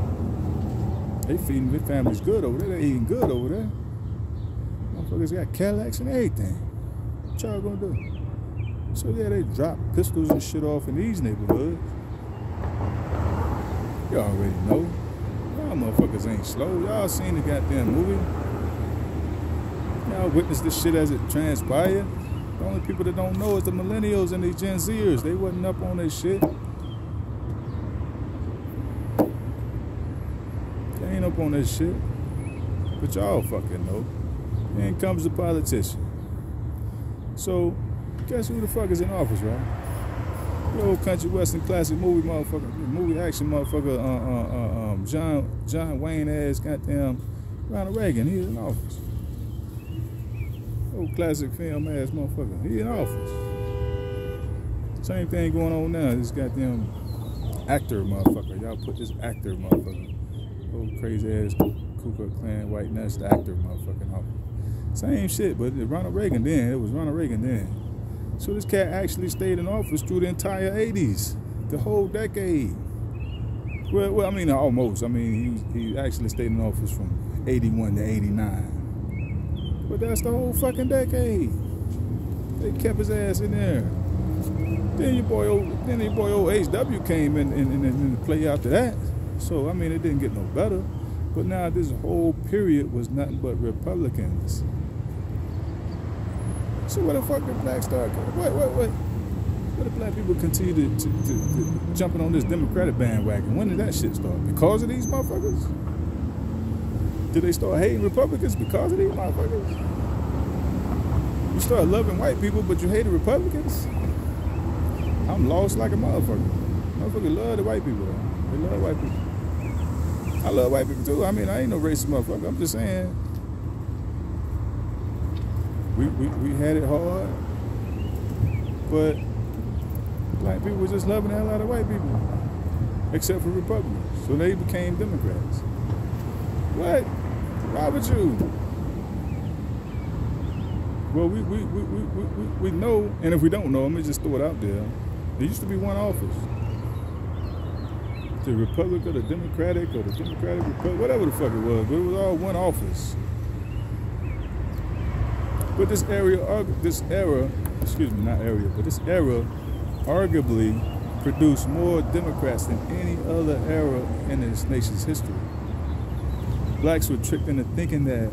Speaker 1: They feeding their families good over there. They eating good over there. Motherfuckers got Cadillacs and everything. What y'all gonna do? So yeah, they drop pistols and shit off in these neighborhoods. You already know. Y'all motherfuckers ain't slow. Y'all seen the goddamn movie. Y'all witnessed this shit as it transpired. The only people that don't know is the millennials and the Gen Zers. They wasn't up on this shit. They ain't up on this shit. But y'all fucking know. In comes the politician. So, guess who the fuck is in office, right? The old country western classic movie motherfucker, movie action motherfucker, John Wayne ass goddamn Ronald Reagan. He's in office. Old classic film ass motherfucker. He in office. Same thing going on now. This goddamn actor motherfucker. Y'all put this actor motherfucker. Old crazy ass Ku Klux Klan white nuts, the actor motherfucker in office. Same shit, but Ronald Reagan then. It was Ronald Reagan then. So this cat actually stayed in office through the entire 80s, the whole decade. Well, I mean, almost. I mean, he actually stayed in office from 81 to 89. But that's the whole fucking decade. They kept his ass in there. Then your boy old HW came in and play after that. So, I mean, it didn't get no better. But now this whole period was nothing but Republicans. So where the fuck did blacks start? Where did black people continue to jumping on this Democratic bandwagon? When did that shit start? Because of these motherfuckers? Did they start hating Republicans because of these motherfuckers? You start loving white people, but you hated Republicans? I'm lost like a motherfucker. Motherfuckers love the white people, though. They love white people. I love white people, too. I mean, I ain't no racist motherfucker. I'm just saying. We had it hard, but black people were just loving the hell out of white people, except for Republicans. So they became Democrats. What? Why would you? Well, we know, and if we don't know, let me just throw it out there. There used to be one office. The Republic or the Democratic or the Democratic Republic, whatever the fuck it was, but it was all one office. But this era arguably produced more Democrats than any other era in this nation's history. Blacks were tricked into thinking that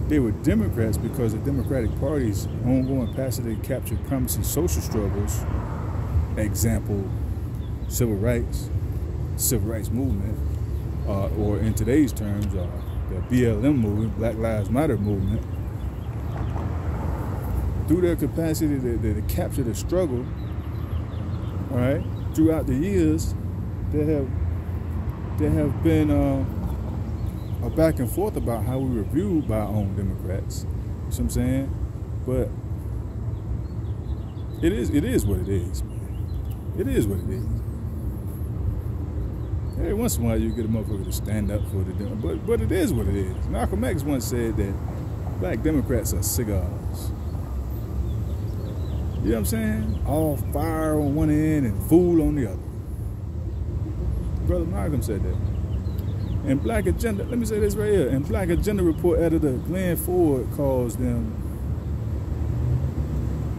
Speaker 1: they were Democrats because the Democratic Party's ongoing passively captured promising social struggles, example, civil rights movement, or in today's terms, the BLM movement, Black Lives Matter movement, through their capacity to capture the struggle, all right, throughout the years, there have been a back and forth about how we were viewed by our own Democrats. You know what I'm saying? But it is what it is, man. It is what it is. Every once in a while you get a motherfucker to stand up for the but it is what it is. Malcolm X once said that black Democrats are cigars. You know what I'm saying? All fire on one end and fool on the other. Brother Malcolm said that. And Black Agenda, let me say this right here. And Black Agenda Report editor Glenn Ford calls them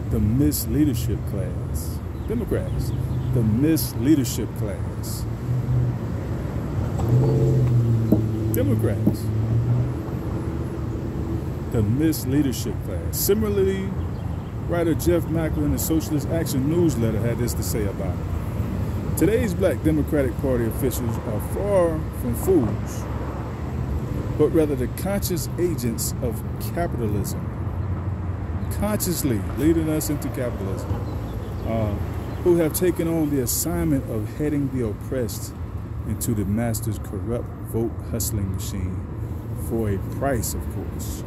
Speaker 1: the misleadership class. Democrats, the misleadership class. Democrats, the misleadership class. Similarly, writer Jeff Mackler in the Socialist Action newsletter had this to say about it. Today's black Democratic Party officials are far from fools, but rather the conscious agents of capitalism, consciously leading us into capitalism, who have taken on the assignment of heading the oppressed into the master's corrupt vote hustling machine for a price, of course.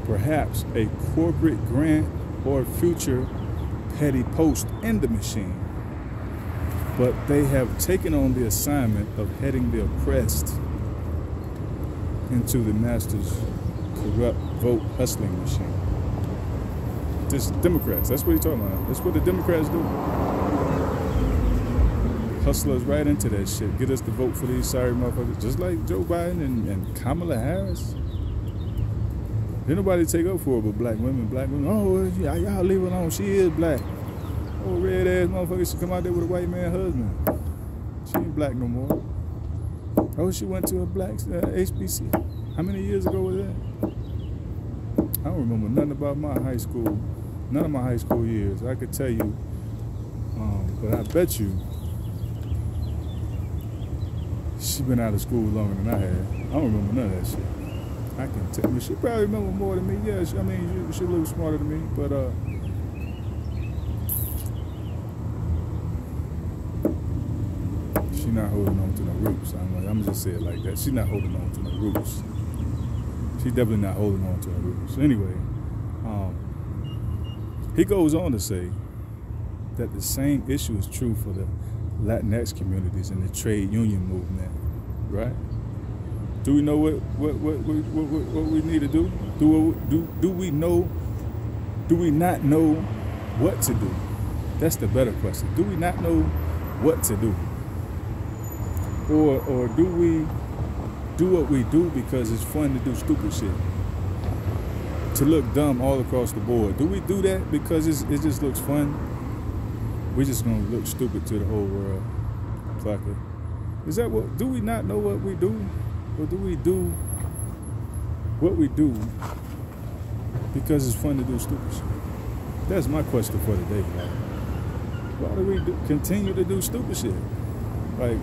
Speaker 1: Perhaps a corporate grant or future petty post in the machine. But they have taken on the assignment of heading the oppressed into the master's corrupt vote hustling machine. This Democrats, that's what he's talking about. That's what the Democrats do. Hustlers right into that shit. Get us to vote for these sorry motherfuckers. Just like Joe Biden and Kamala Harris. Didn't nobody take up for her but black women. Black women, oh, y'all leave her alone. She is black. Oh, red ass motherfucker, she come out there with a white man husband. She ain't black no more. Oh, she went to a black HBC. How many years ago was that? I don't remember nothing about my high school. None of my high school years. I could tell you, but I bet you she been out of school longer than I had. I don't remember none of that shit. I can tell you. She probably remember more than me. Yeah, she a little smarter than me, but she not holding on to no roots. I'm just say it like that. She not holding on to no roots. She definitely not holding on to her roots. Anyway, he goes on to say that the same issue is true for the Latinx communities and the trade union movement, right? Do we know what we need to do? Do we know? Do we not know what to do? That's the better question. Do we not know what to do? Or do we do what we do because it's fun to do stupid shit? To look dumb all across the board. Do we do that because it just looks fun? We're just gonna look stupid to the whole world. Fucker. Is that what? Do we not know what we do? Or do we do what we do because it's fun to do stupid shit? That's my question for today. Like, why do we continue to do stupid shit? Like,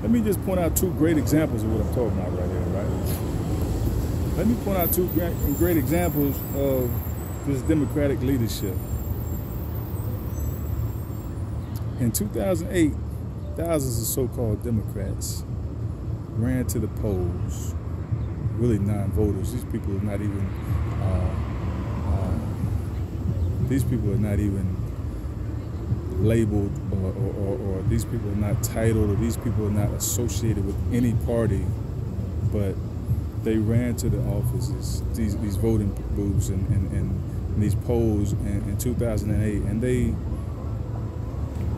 Speaker 1: let me just point out two great examples of what I'm talking about right here, right? Let me point out two great examples of this democratic leadership. In 2008, thousands of so-called Democrats ran to the polls, really non-voters. These people are not even, labeled, or these people are not titled, or these people are not associated with any party but they ran to the offices, these voting booths and these polls in 2008, and they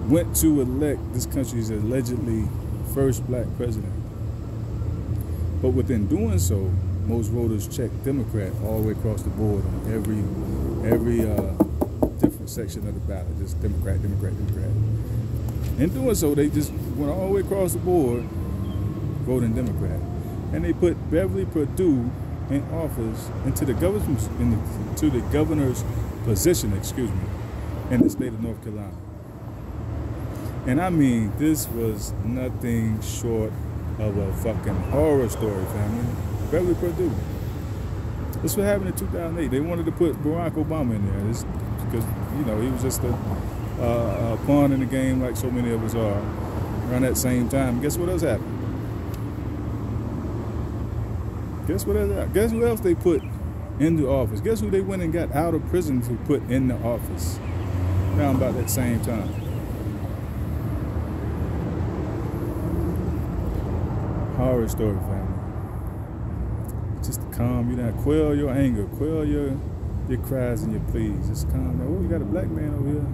Speaker 1: went to elect this country's allegedly first black president. But within doing so, most voters checked Democrat all the way across the board on every different section of the ballot, just Democrat, Democrat, Democrat. In doing so, they just went all the way across the board voting Democrat, and they put Beverly Perdue in office into the governor's position, in the state of North Carolina. And I mean, this was nothing short of a fucking horror story, family. Beverly Perdue. This what happened in 2008. They wanted to put Barack Obama in there because, you know, he was just a pawn in the game like so many of us are. Around that same time, guess what else happened? Guess what else happened? Guess who else they put in the office? Guess who they went and got out of prison to put in the office around about that same time? Horror story, family. Just to calm you down, quell your anger, quell your cries and your pleas. Just calm down. Oh, you got a black man over here.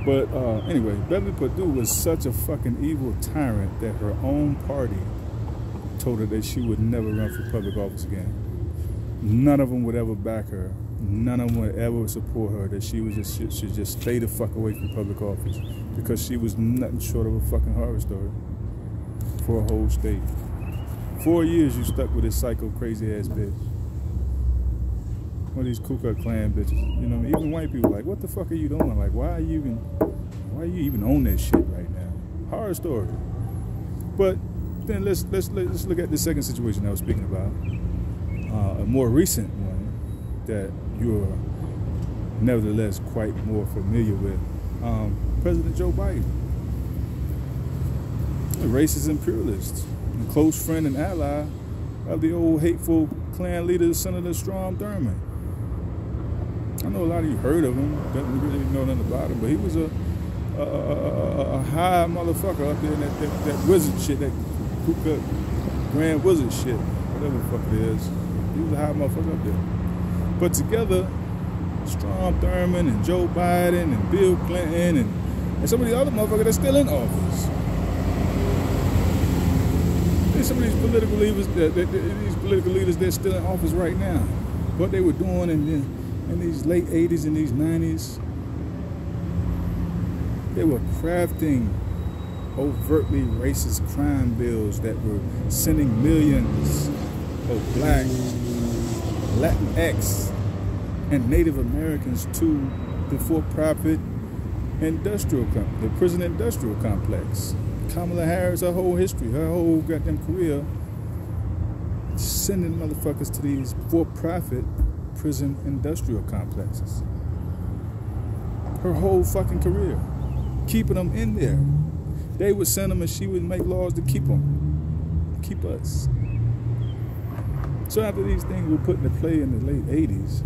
Speaker 1: But anyway, Beverly Perdue was such a fucking evil tyrant that her own party told her that she would never run for public office again. None of them would ever back her. None of them would ever support her. That she was should just stay the fuck away from public office because she was nothing short of a fucking horror story for a whole state. 4 years you stuck with this psycho crazy ass bitch. One of these Ku Klux Klan bitches. You know what I mean? Even white people like, what the fuck are you doing? Like, why are you even on that shit right now? Horror story. But then let's look at the second situation I was speaking about. A more recent one that you're nevertheless quite more familiar with. President Joe Biden. A racist imperialist, a close friend and ally of the old hateful Klan leader, Senator Strom Thurmond. I know a lot of you heard of him, don't really know nothing about him, but he was a high motherfucker up there in that wizard shit, that Ku Klux Grand Wizard shit, whatever the fuck it is. He was a high motherfucker up there. But together, Strom Thurmond and Joe Biden and Bill Clinton and some of the other motherfuckers that's still in office. Some of these political leaders, they're still in office right now. What they were doing in these late 80s and these 90s, they were crafting overtly racist crime bills that were sending millions of black, Latinx, and Native Americans to the for-profit industrial company, the prison industrial complex. Kamala Harris, her whole history, her whole goddamn career, sending motherfuckers to these for-profit prison industrial complexes. Her whole fucking career, keeping them in there. They would send them and she would make laws to keep them, keep us. So after these things were put into play in the late 80s,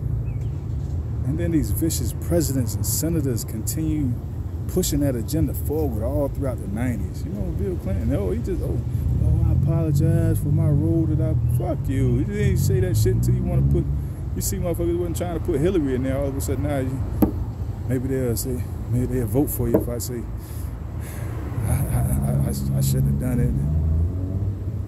Speaker 1: and then these vicious presidents and senators continue pushing that agenda forward all throughout the 90s. You know, Bill Clinton, I apologize for my role that I, fuck you. You didn't say that shit until you want to put, you see motherfuckers wasn't trying to put Hillary in there. All of a sudden now, maybe they'll vote for you if I say, I shouldn't have done it.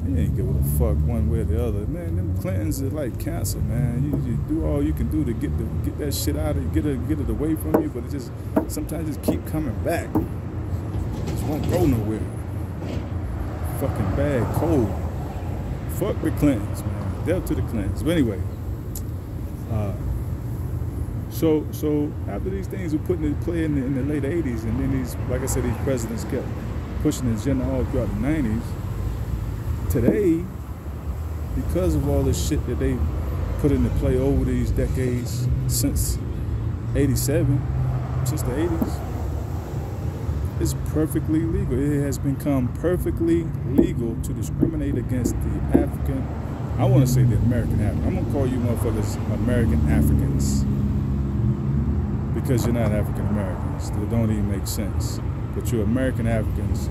Speaker 1: You ain't give a fuck one way or the other. Man, them Clintons are like cancer, man. You do all you can do to get that shit out of you, get it away from you, but it just sometimes just keep coming back. It just won't go nowhere. Fucking bad, cold. Fuck the Clintons, man. Death to the Clintons. But anyway, so after these things were put into play in the late 80s, and then these, like I said, these presidents kept pushing the agenda all throughout the 90s. Today, because of all this shit that they put into play over these decades since 87, since the 80s, it's perfectly legal. It has become perfectly legal to discriminate against the African, I want to say the American African. I'm going to call you motherfuckers American Africans because you're not African Americans. That don't even make sense. But you're American Africans.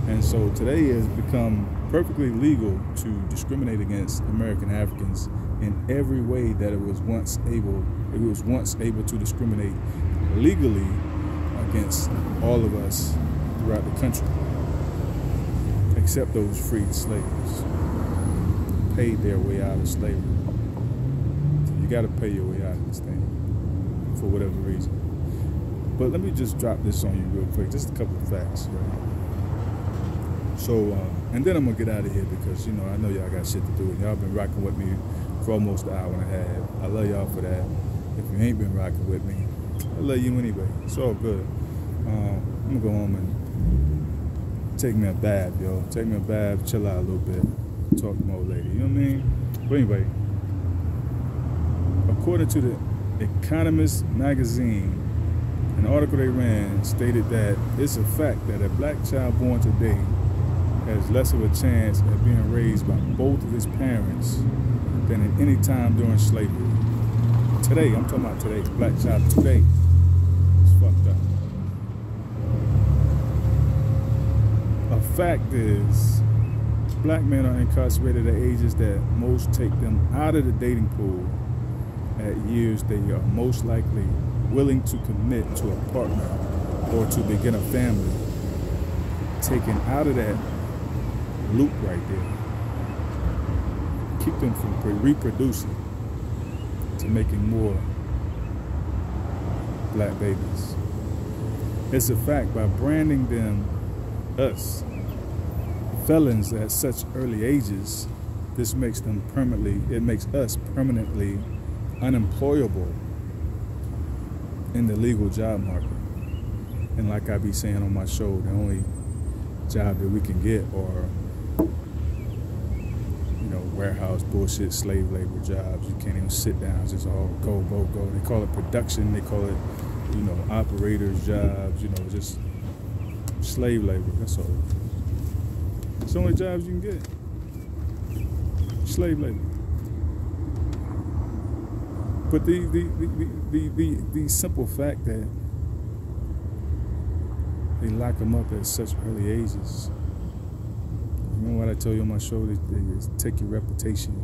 Speaker 1: And so today has become perfectly legal to discriminate against American Africans in every way that it was once able to discriminate legally against all of us throughout the country, except those freed slaves, paid their way out of slavery. So you got to pay your way out of this thing for whatever reason. But let me just drop this on you real quick, just a couple of facts, right? So, and then I'm gonna get out of here because, you know, I know y'all got shit to do, and y'all been rocking with me for almost an hour and a half. I love y'all for that. If you ain't been rocking with me, I love you anyway. It's all good. I'm gonna go home and take me a bath, yo. Take me a bath, chill out a little bit, talk to my old lady. You know what I mean? But anyway, according to the Economist magazine, an article they ran stated that it's a fact that a black child born today has less of a chance at being raised by both of his parents than at any time during slavery. Today, I'm talking about today, black child today. It's fucked up. A fact is, black men are incarcerated at ages that most take them out of the dating pool at years they are most likely willing to commit to a partner or to begin a family. Taken out of that loop right there. Keep them from reproducing to making more black babies. It's a fact, by branding them, us, felons at such early ages, this makes them makes us permanently unemployable in the legal job market. And like I be saying on my show, the only job that we can get are, you know, warehouse bullshit, slave labor jobs. You can't even sit down, it's just all go, go, go. They call it production, they call it, you know, operators jobs, you know, just slave labor, that's all. It's the only jobs you can get. Slave labor. But the simple fact that they lock them up at such early ages. You know what I told you on my show? They take your reputation.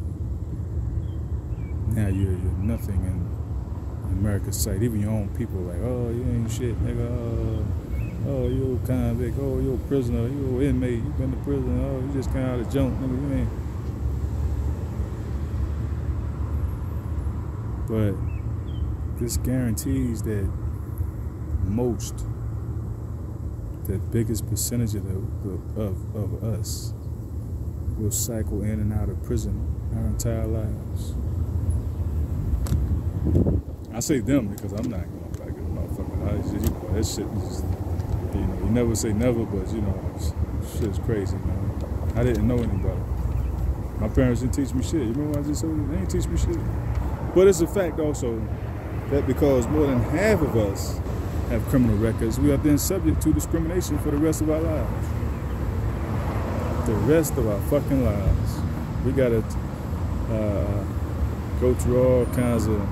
Speaker 1: Now you're nothing in America's sight. Even your own people are like, oh, you ain't shit, nigga. Oh, you a convict. Oh, you a prisoner. You an inmate. You been to prison. Oh, you just came out of junk, nigga. You ain't. But this guarantees that the biggest percentage of us will cycle in and out of prison our entire lives. I say them because I'm not going back to the motherfucking lives. You know, that shit is just, you know, you never say never, but you know, shit's crazy, man. I didn't know any better. My parents didn't teach me shit. You remember what I just told you? They didn't teach me shit. But it's a fact also that because more than half of us have criminal records, we are then subject to discrimination for the rest of our lives. The rest of our fucking lives. We gotta go through all kinds of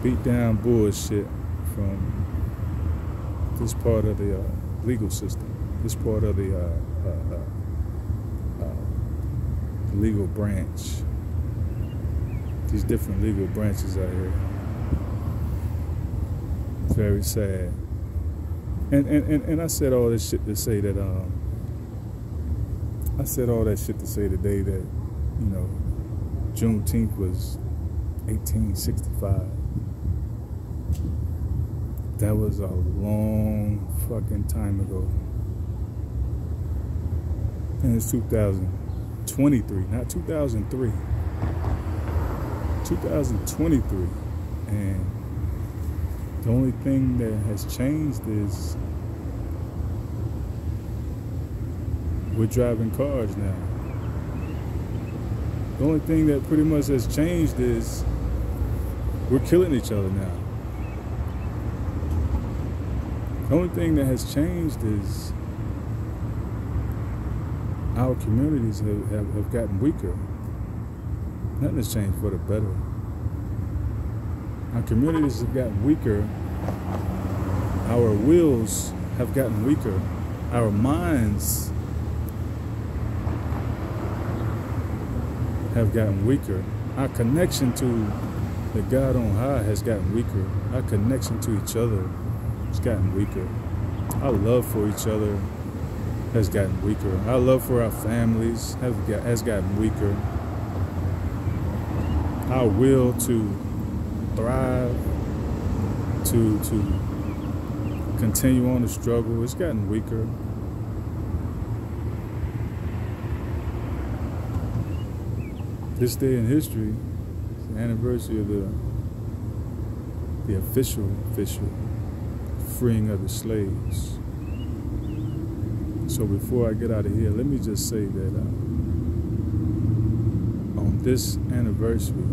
Speaker 1: beat down bullshit from this part of the legal system, this part of the legal branch. These different legal branches out here. It's very sad. And I said all this shit to say that I said all that shit to say today that, you know, Juneteenth was 1865. That was a long fucking time ago. And it's 2023, not 2003. 2023, and the only thing that has changed is we're driving cars now. The only thing that pretty much has changed is we're killing each other now. The only thing that has changed is our communities have gotten weaker. Nothing has changed for the better. Our communities have gotten weaker. Our wills have gotten weaker. Our minds have gotten weaker. Our connection to the God on high has gotten weaker. Our connection to each other has gotten weaker. Our love for each other has gotten weaker. Our love for our families has gotten weaker. Our will to thrive, to continue on the struggle, it's gotten weaker. This day in history is the anniversary of the official freeing of the slaves. So before I get out of here, let me just say that on this anniversary,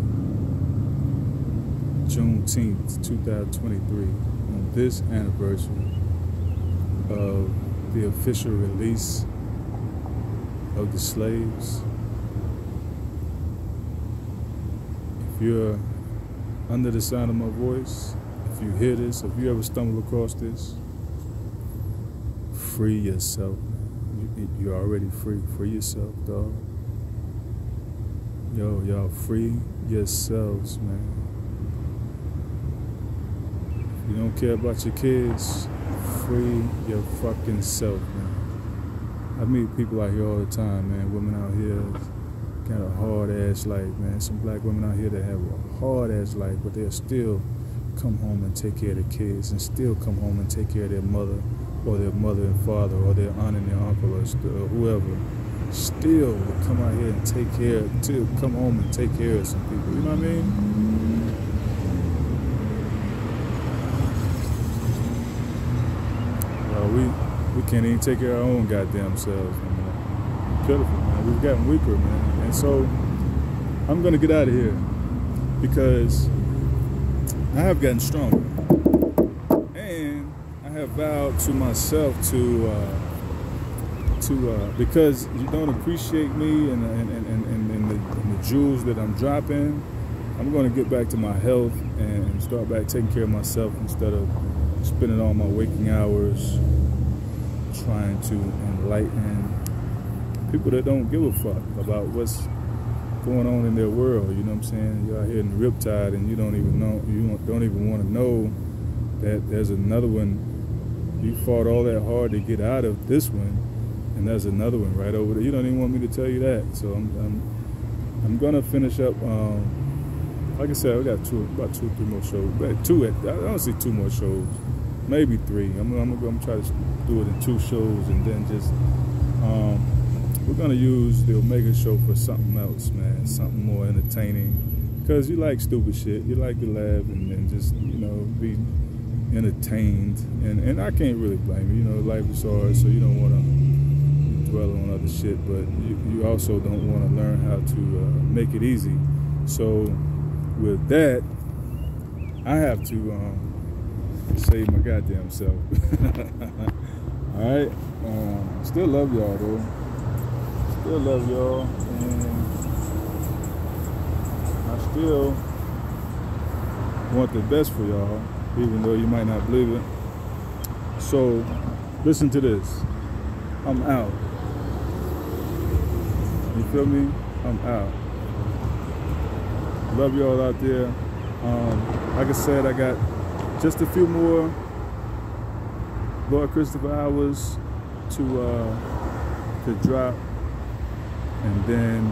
Speaker 1: Juneteenth, 2023, on this anniversary of the official release of the slaves, if you're under the sound of my voice, if you hear this, if you ever stumble across this, free yourself. You're already free. Free yourself, dog. Yo, y'all, free yourselves, man. If you don't care about your kids, free your fucking self, man. I meet people out here all the time, man. Women out here got a hard-ass life, man. Some black women out here that have a hard-ass life, but they'll still come home and take care of their kids, and still come home and take care of their mother, or their mother and father, or their aunt and their uncle, or whoever. Still will come out here and take care, to come home and take care of some people. You know what I mean? Well, we can't even take care of our own goddamn selves, man. Pitiful, man. We've gotten weaker, man. And so I'm gonna get out of here because I have gotten stronger, and I have vowed to myself to because you don't appreciate me and the jewels that I'm dropping, I'm going to get back to my health and start back taking care of myself instead of spending all my waking hours trying to enlighten people that don't give a fuck about what's going on in their world. You know what I'm saying? You're out here in the riptide and you don't even know, you don't even want to know that there's another one. You fought all that hard to get out of this one, and there's another one right over there. You don't even want me to tell you that. So I'm gonna finish up. Like I said, we got about 2 or 3 more shows. I don't see 2 more shows, maybe 3. I'm gonna try to do it in 2 shows, and then just we're gonna use the Omega Show for something else, man, something more entertaining. Because you like stupid shit, you like to laugh and just, you know, be entertained, and I can't really blame you. You know, life is hard, so you don't want to dwell on other shit, but you also don't want to learn how to make it easy. So with that, I have to save my goddamn self. All right, still love y'all though. Still love y'all, and I still want the best for y'all, even though you might not believe it. So listen to this. I'm out. You feel me? I'm out. Love y'all out there. Like I said, I got just a few more Lord Christopher hours to drop, and then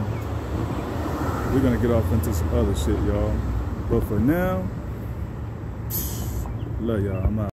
Speaker 1: we're gonna get off into some other shit, y'all. But for now, love y'all. I'm out.